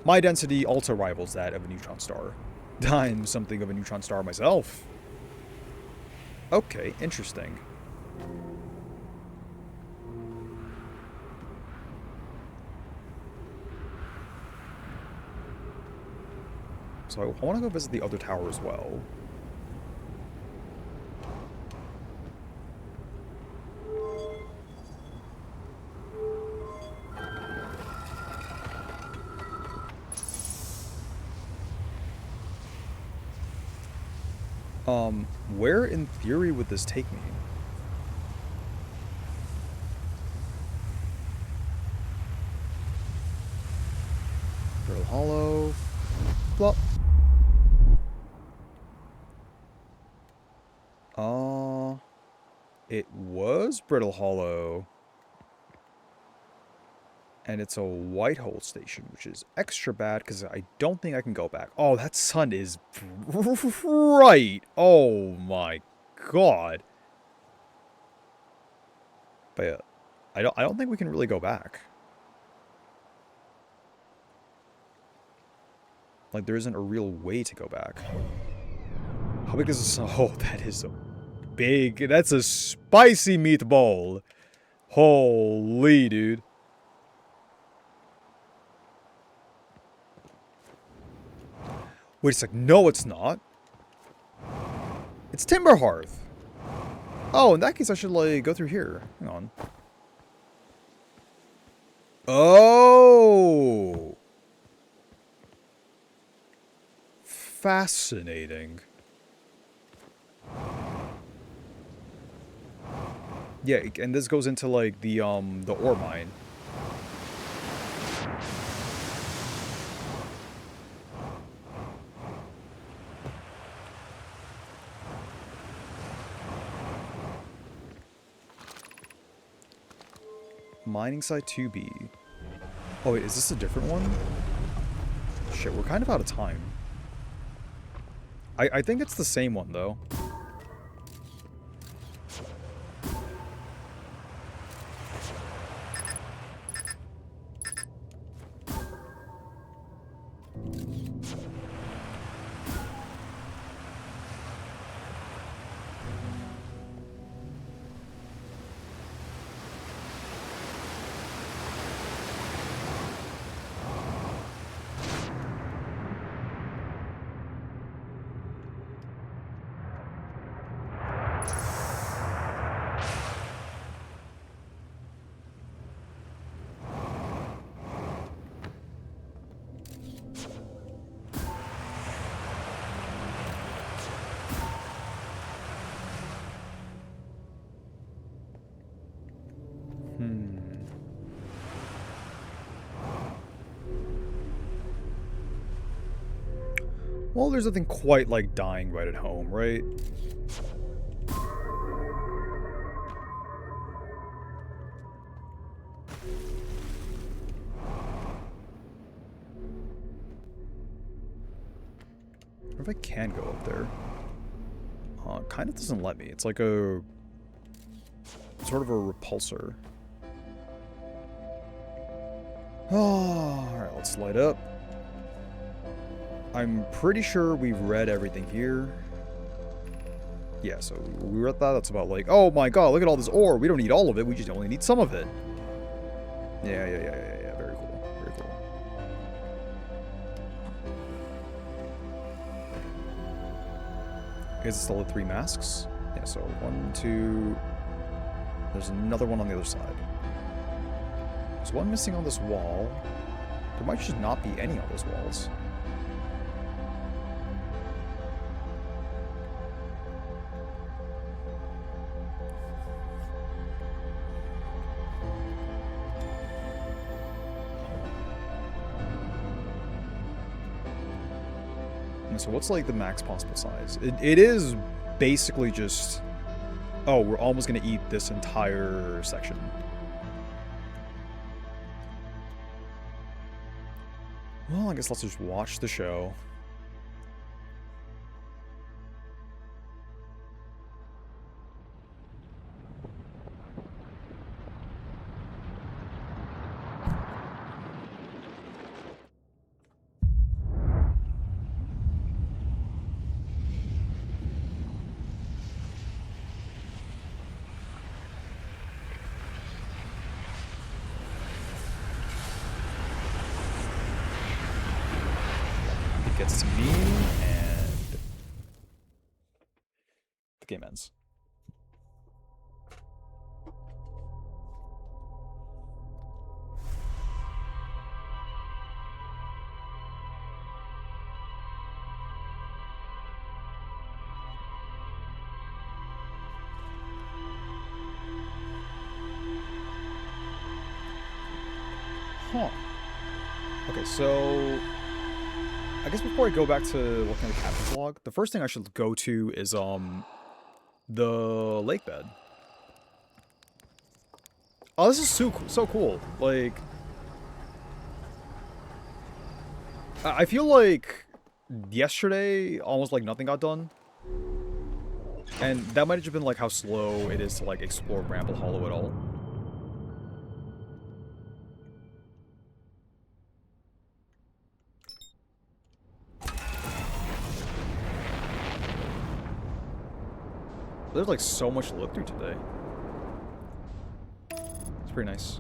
my density also rivals that of a neutron star. I'm something of a neutron star myself. Okay, interesting. So I want to go visit the other tower as well. Where in theory would this take me? Brittle Hollow. Plop. It was Brittle Hollow. And it's a white hole station, which is extra bad because I don't think I can go back. Oh, that sun is bright. Oh my god. But yeah, I don't think we can really go back. Like there isn't a real way to go back. How big is this? Oh, that is a big. That's a spicy meatball. Holy dude. Wait a sec. No, it's not. It's Timber Hearth. Oh, in that case, I should, like, go through here. Hang on. Oh! Fascinating. Yeah, and this goes into, like, the ore mine. Mining site 2B. Oh, wait, is this a different one? Shit, we're kind of out of time. I think it's the same one, though. Well, there's nothing quite like dying right at home, right? Or if I can go up there. Kind of doesn't let me. It's like a... sort of a repulsor. Oh, alright, let's light up. I'm pretty sure we've read everything here. Yeah, so we read that. That's about like, oh my god, look at all this ore. We don't need all of it. We just only need some of it. Yeah. Very cool. Very cool. Is it still the 3 masks? Yeah, so 1, 2... There's another one on the other side. There's one missing on this wall. There might just not be any on those walls. So what's like the max possible size? It is basically just... Oh, we're almost going to eat this entire section. Well, I guess let's just watch the show. Gets to me, and the game ends. Huh. Okay, so I guess before I go back to looking at the captain's log, the first thing I should go to is the lake bed. Oh, this is so cool. Like, I feel like yesterday almost like nothing got done. And that might have just been like how slow it is to like explore Bramble Hollow at all. There's like so much to look through today. It's pretty nice.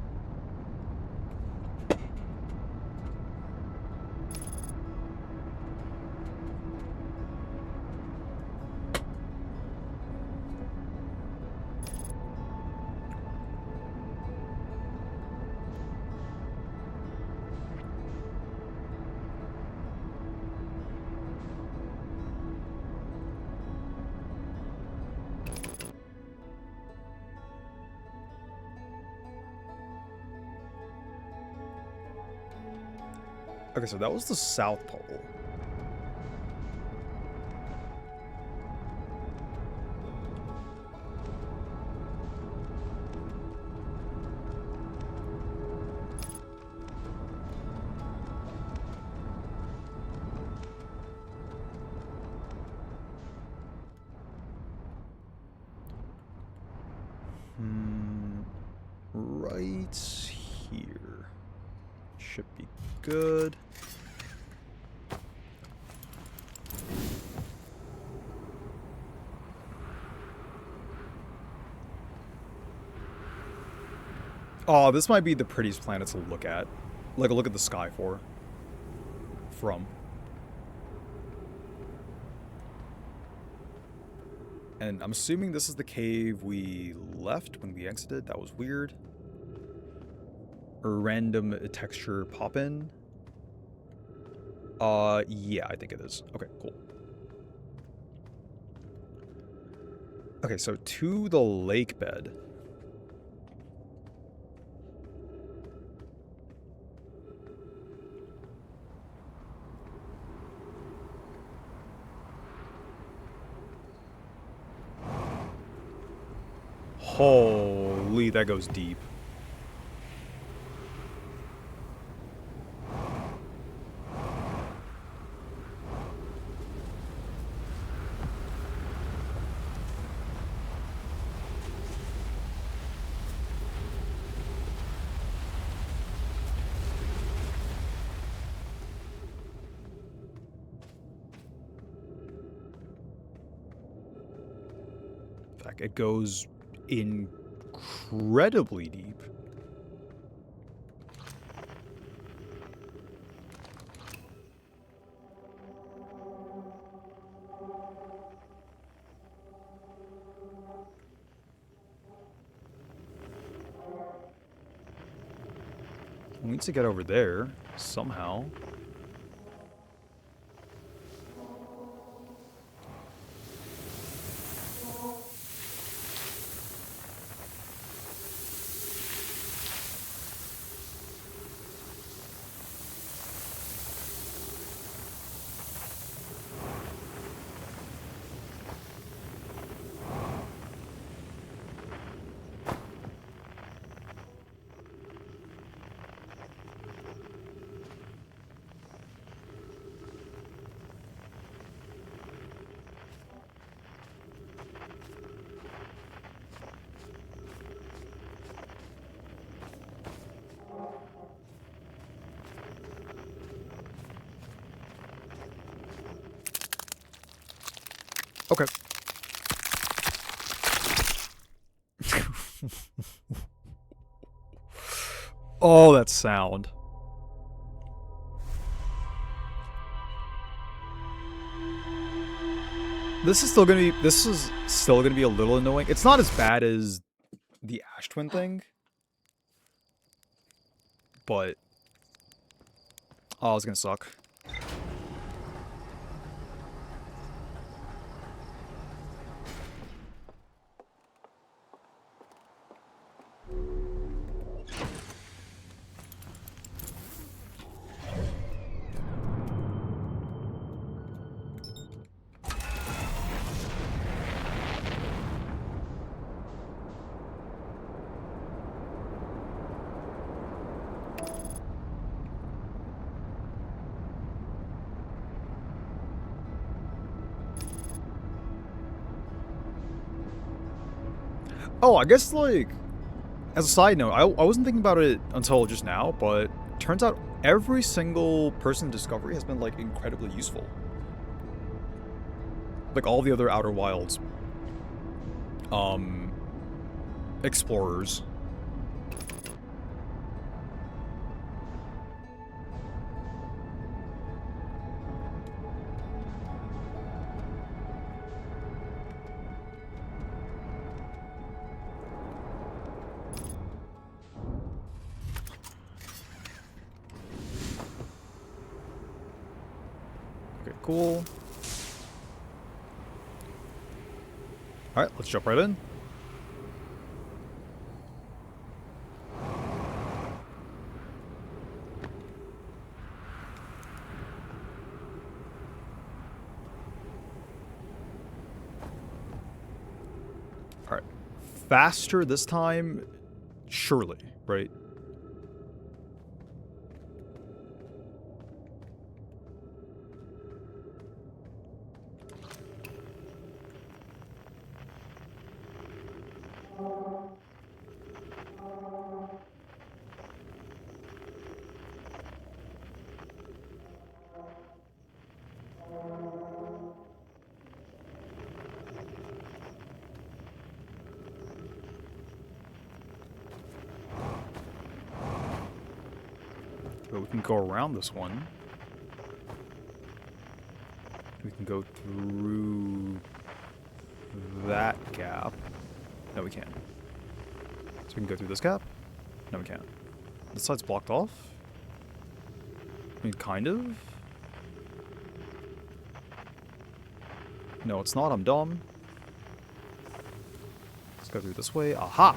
Okay, so that was the South Pole. Right here. Should be good. Oh, this might be the prettiest planet to look at. Like, look at the sky for. From. And I'm assuming this is the cave we left when we exited. That was weird. A random texture pop-in. Yeah, I think it is. Okay, cool. Okay, so to the lake bed. Holy, that goes deep. In fact, it goes incredibly deep. We need to get over there somehow. Okay. Oh, that sound. This is still gonna be a little annoying. It's not as bad as the Ash Twin thing. But oh, it's gonna suck. Oh, I guess, like, as a side note, I wasn't thinking about it until just now, but turns out every single person in Discovery has been, like, incredibly useful. Like, all the other Outer Wilds, explorers. Okay, cool. Alright, let's jump right in. Alright. Faster this time, surely, right? But we can go around this one. We can go through that gap. No, we can't. So we can go through this gap? No, we can't. This side's blocked off? I mean, kind of? No, it's not. I'm dumb. Let's go through this way. Aha!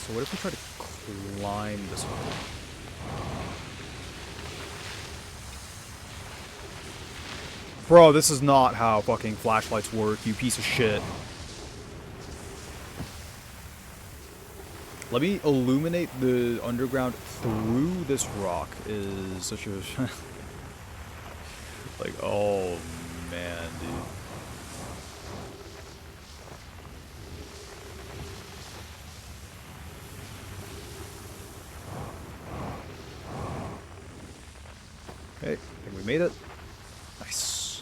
So what if we try to climb this way? Bro, this is not how fucking flashlights work, you piece of shit. Let me illuminate the underground through this rock is such a... like, oh man, dude. Okay, I think we made it. Nice.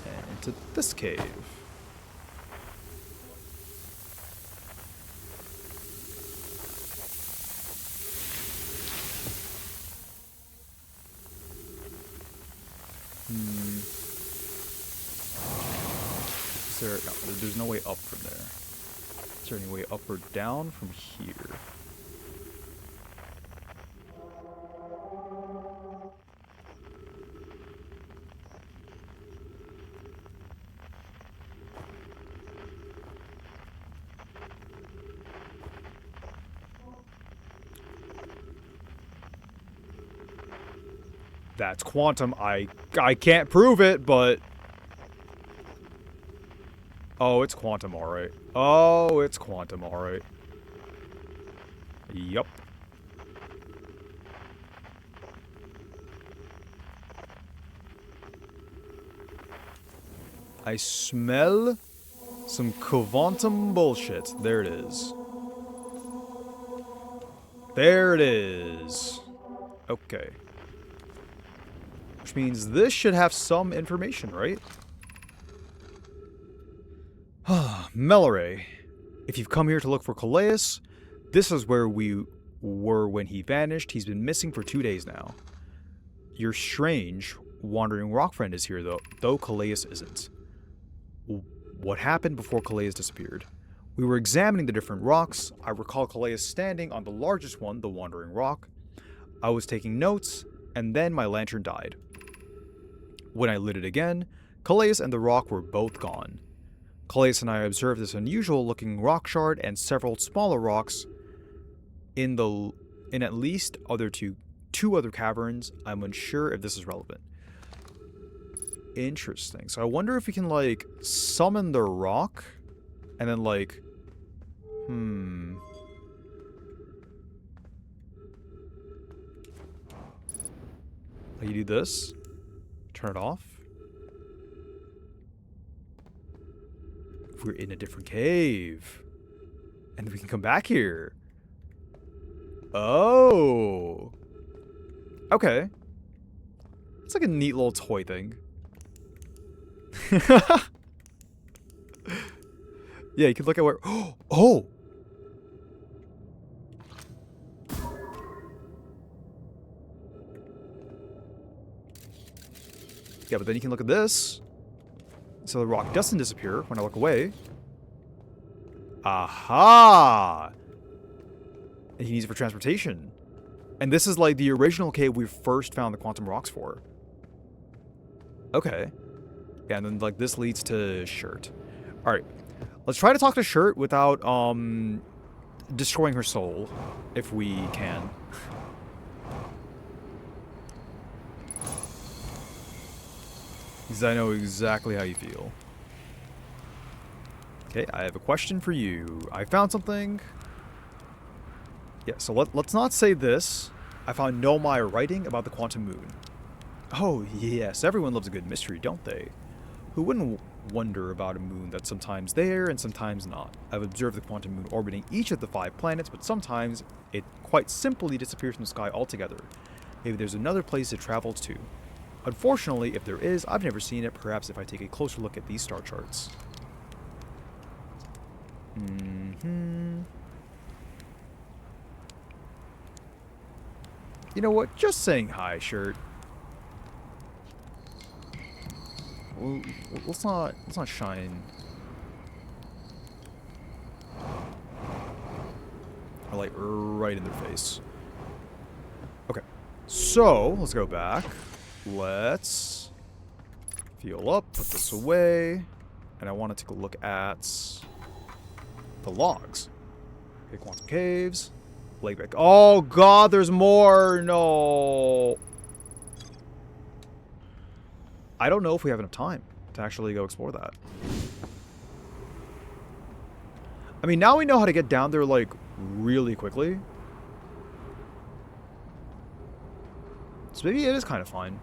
And into this cave. Is there... No, there's no way up from there. Is there any way up or down from here? That's quantum. I can't prove it, but... Oh, it's quantum, alright. Oh, it's quantum, alright. Yup. I smell some quantum bullshit. There it is. There it is. Okay. Which means this should have some information, right? Melore. If you've come here to look for Calais, this is where we were when he vanished. He's been missing for 2 days now. Your strange, wandering rock friend is here, though Calais isn't. What happened before Calais disappeared? We were examining the different rocks. I recall Calais standing on the largest one, the wandering rock. I was taking notes, and then my lantern died. When I lit it again, Calais and the rock were both gone. Calais and I observed this unusual-looking rock shard and several smaller rocks in at least two other caverns. I'm unsure if this is relevant. Interesting. So I wonder if we can, like, summon the rock and then, like, like you do this, turn it off. If we're in a different cave, and we can come back here. Oh. Okay. It's like a neat little toy thing. Yeah, you can look at where... Oh! Yeah, but then you can look at this. So the rock doesn't disappear when I look away. Aha! And he needs it for transportation. And this is like the original cave we first found the quantum rocks for. Okay. Yeah, and then like this leads to Shirt. Alright. Let's try to talk to Shirt without destroying her soul. If we can. Because I know exactly how you feel. Okay, I have a question for you. I found something. Yeah, so let's not say this. I found no Maya writing about the quantum moon. Oh, yes, everyone loves a good mystery, don't they? Who wouldn't wonder about a moon that's sometimes there and sometimes not? I've observed the quantum moon orbiting each of the 5 planets, but sometimes it quite simply disappears from the sky altogether. Maybe there's another place it travels to. Unfortunately, if there is, I've never seen it. Perhaps if I take a closer look at these star charts. You know what? Just saying hi, Shirt. Well, let's not shine a light right in their face. Okay, so let's go back. Let's fuel up, put this away, and I want to take a look at the logs. Okay, quantum caves, lake back. Oh God, there's more. No. I don't know if we have enough time to actually go explore that. I mean, now we know how to get down there, like, really quickly. So maybe it is kind of fine.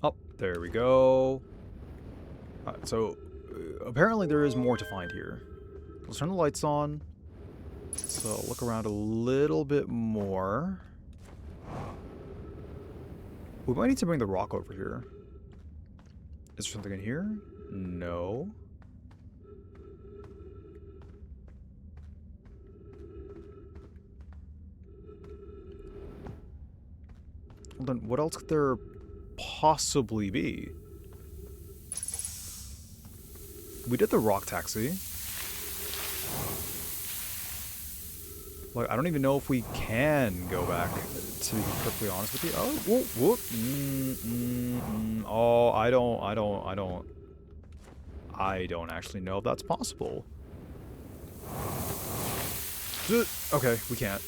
Oh, there we go. Alright, so apparently there is more to find here. Let's turn the lights on. So look around a little bit more. We might need to bring the rock over here. Is there something in here? No. Well, then what else could there possibly be? We did the rock taxi. Like, I don't even know if we can go back, to be perfectly honest with you. Oh, whoop, whoop. Oh, I don't actually know if that's possible. Okay, we can't.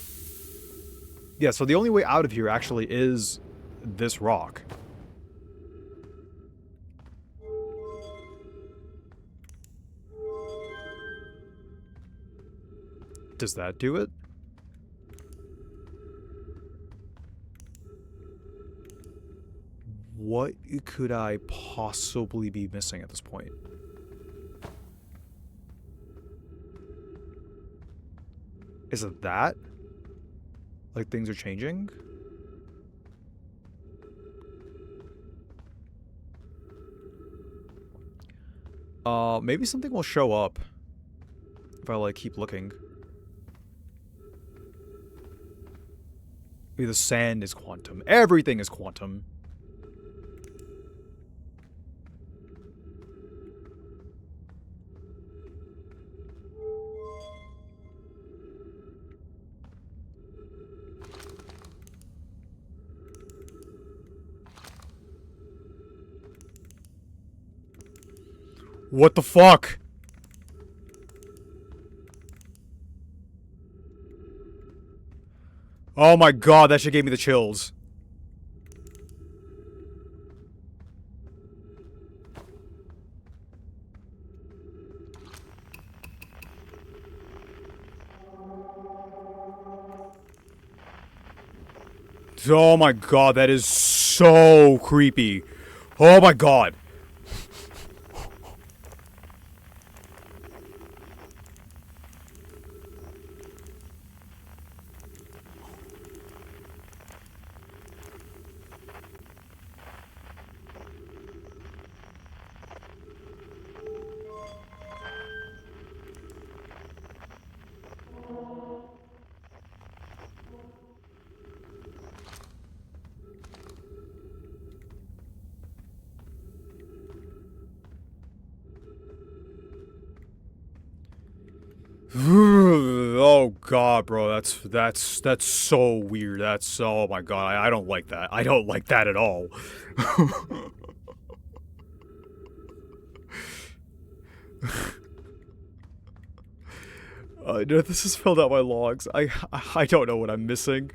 Yeah, so the only way out of here actually is this rock. Does that do it? What could I possibly be missing at this point? Is it that? Like things are changing. Maybe something will show up if I like keep looking. Maybe the sand is quantum. Everything is quantum. What the fuck? Oh my god, that shit gave me the chills. Oh my god, that is so creepy. Oh my god. Oh god, bro, that's so weird. That's, oh my god, I don't like that. I don't like that at all. No, this is filled out my logs. I don't know what I'm missing.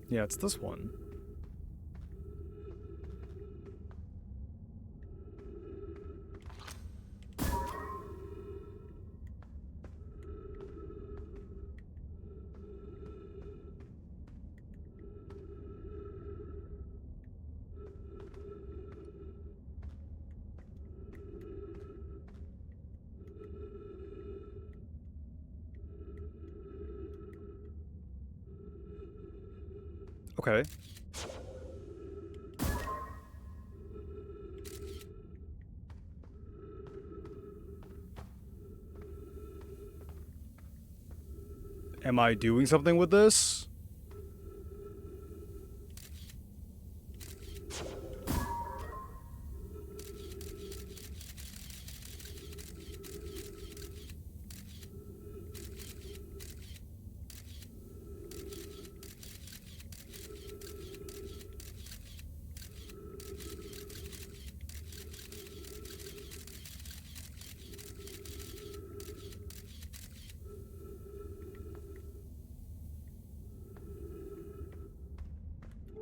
Yeah, it's this one. Okay. Am I doing something with this?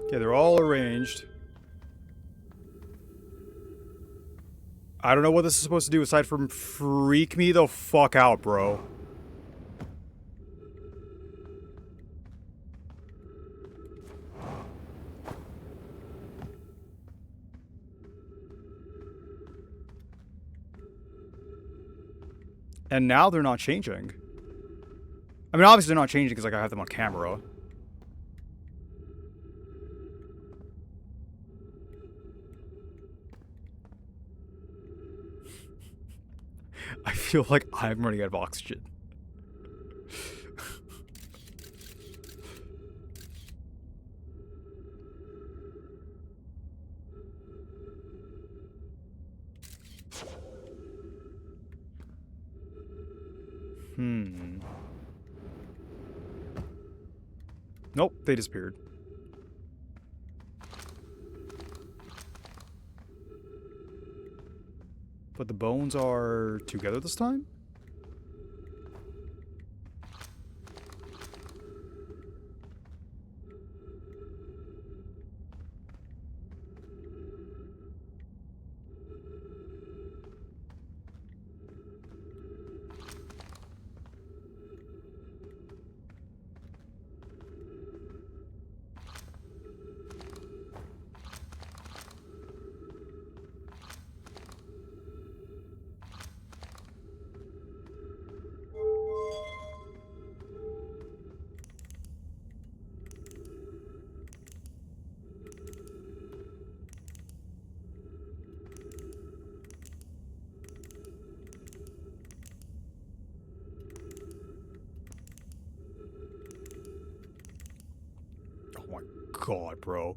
Okay, they're all arranged. I don't know what this is supposed to do aside from freak me the fuck out, bro. And now they're not changing. I mean, obviously they're not changing because like I have them on camera. I feel like I'm running out of oxygen. Nope, they disappeared. But the bones are together this time? god, bro.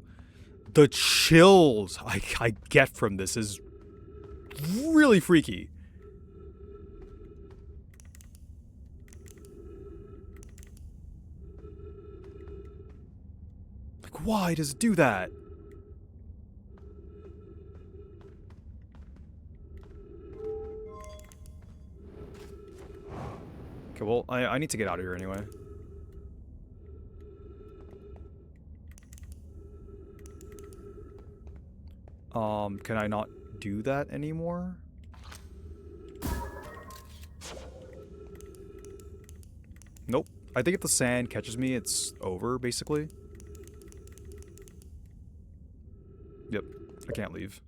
The chills I get from this is really freaky. Like, why does it do that? Okay, well, I need to get out of here anyway. Can I not do that anymore? Nope. I think if the sand catches me, it's over, basically. Yep. I can't leave.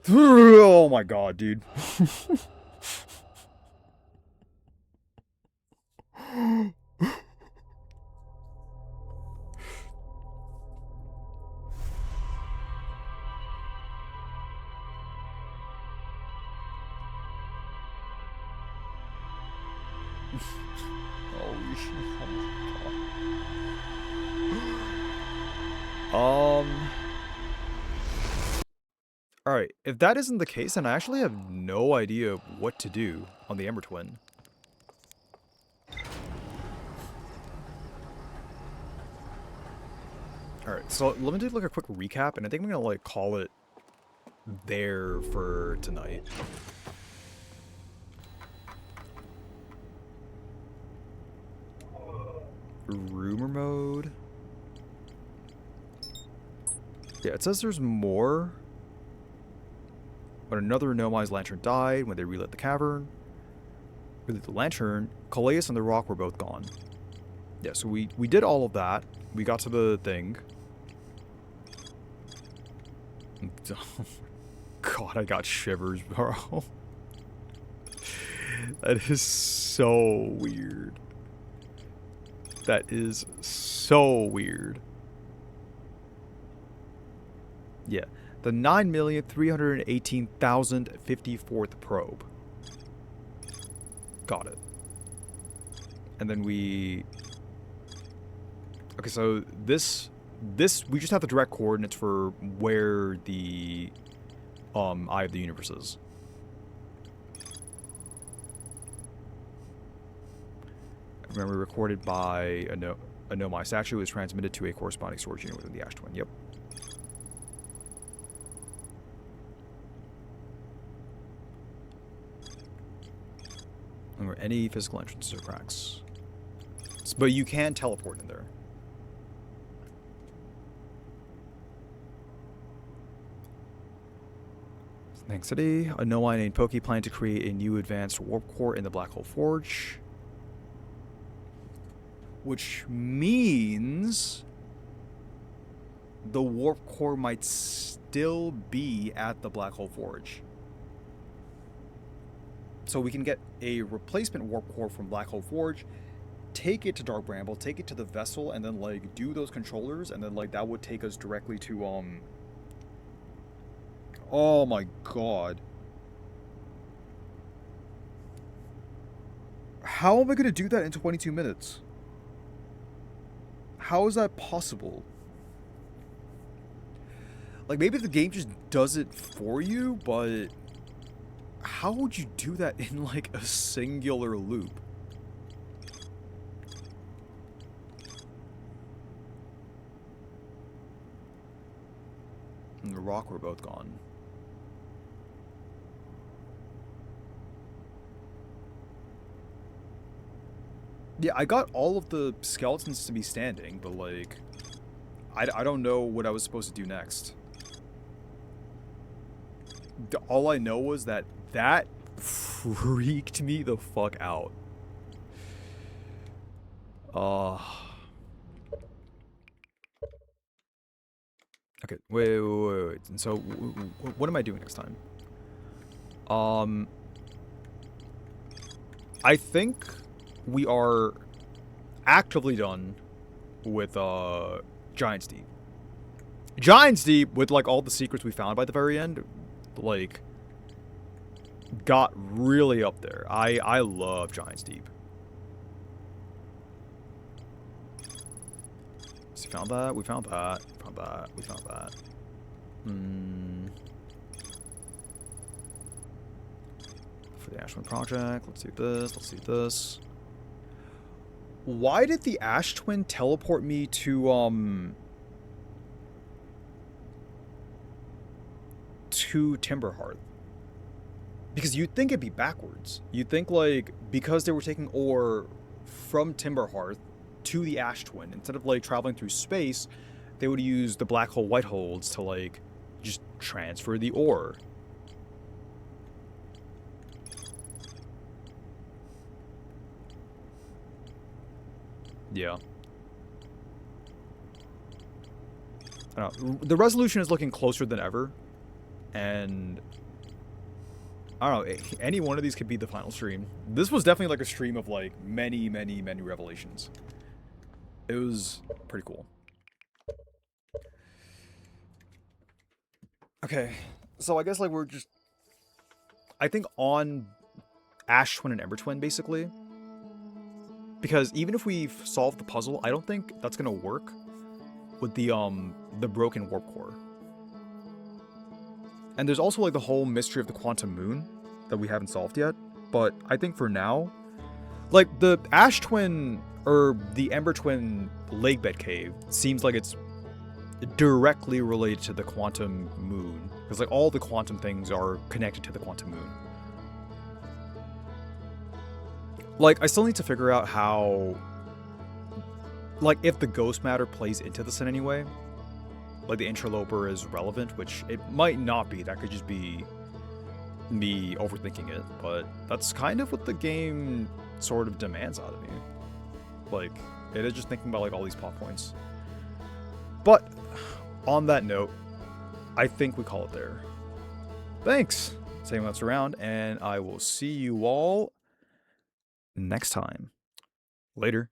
Oh my god, dude. Holy shit. Oh my god. Alright, if that isn't the case, then I actually have no idea what to do on the Ember Twin. Alright, so let me do like a quick recap, and I think I'm gonna like call it there for tonight. Rumor mode. Yeah, it says there's more. When another Nomai's lantern died, when they relit the cavern, relit the lantern, Calais and the rock were both gone. Yeah, so we did all of that. We got to the thing. God, I got shivers, bro. That is so weird. That is so weird. Yeah. The 9,318,054th probe. Got it. And then we... Okay, so this we just have the direct coordinates for where the Eye of the Universe is. Remember, recorded by a Nomai statue is transmitted to a corresponding storage unit within the Ash Twin. Yep. Or any physical entrances or cracks. But you can teleport in there. Snake City. A Nomai named Poki planned to create a new advanced warp core in the Black Hole Forge. Which means the warp core might still be at the Black Hole Forge. So we can get a replacement warp core from Black Hole Forge, take it to Dark Bramble, take it to the vessel, and then like do those controllers, and then like that would take us directly to oh my god. How am I gonna do that in 22 minutes? How is that possible? Like, maybe the game just does it for you, but how would you do that in, like, a singular loop? And the rock were both gone. Yeah, I got all of the skeletons to be standing, but, like, I don't know what I was supposed to do next. All I know was that freaked me the fuck out. Okay, wait. And so, what am I doing next time? I think we are actively done with Giant's Deep. Giant's Deep, with like all the secrets we found by the very end, like got really up there. I love Giant's Deep. Found that. We found that. Found that. We found that. For the Ash Twin project, let's do this. Let's do this. Why did the Ash Twin teleport me to Timberhearth? Because you'd think it'd be backwards. You'd think, like, because they were taking ore from Timberhearth to the Ash Twin, instead of, like, traveling through space, they would use the black hole white holes to, like, just transfer the ore. Yeah. I don't know. The resolution is looking closer than ever. And I don't know, any one of these could be the final stream. This was definitely like a stream of like many revelations. It was pretty cool. Okay, so I guess like we're just, I think on Ash Twin and Ember Twin basically. Because even if we've solved the puzzle, I don't think that's gonna work with the broken warp core. And there's also like the whole mystery of the quantum moon that we haven't solved yet. But I think for now, like the Ash Twin or the Ember Twin lake bed cave seems like it's directly related to the quantum moon. Because like all the quantum things are connected to the quantum moon. Like I still need to figure out how, like if the ghost matter plays into this in any way. Like the interloper is relevant, which it might not be. That could just be me overthinking it, but that's kind of what the game sort of demands out of me. Like, it is just thinking about like all these plot points. But on that note, I think we call it there. Thanks, saying that's around, and I will see you all next time. Later.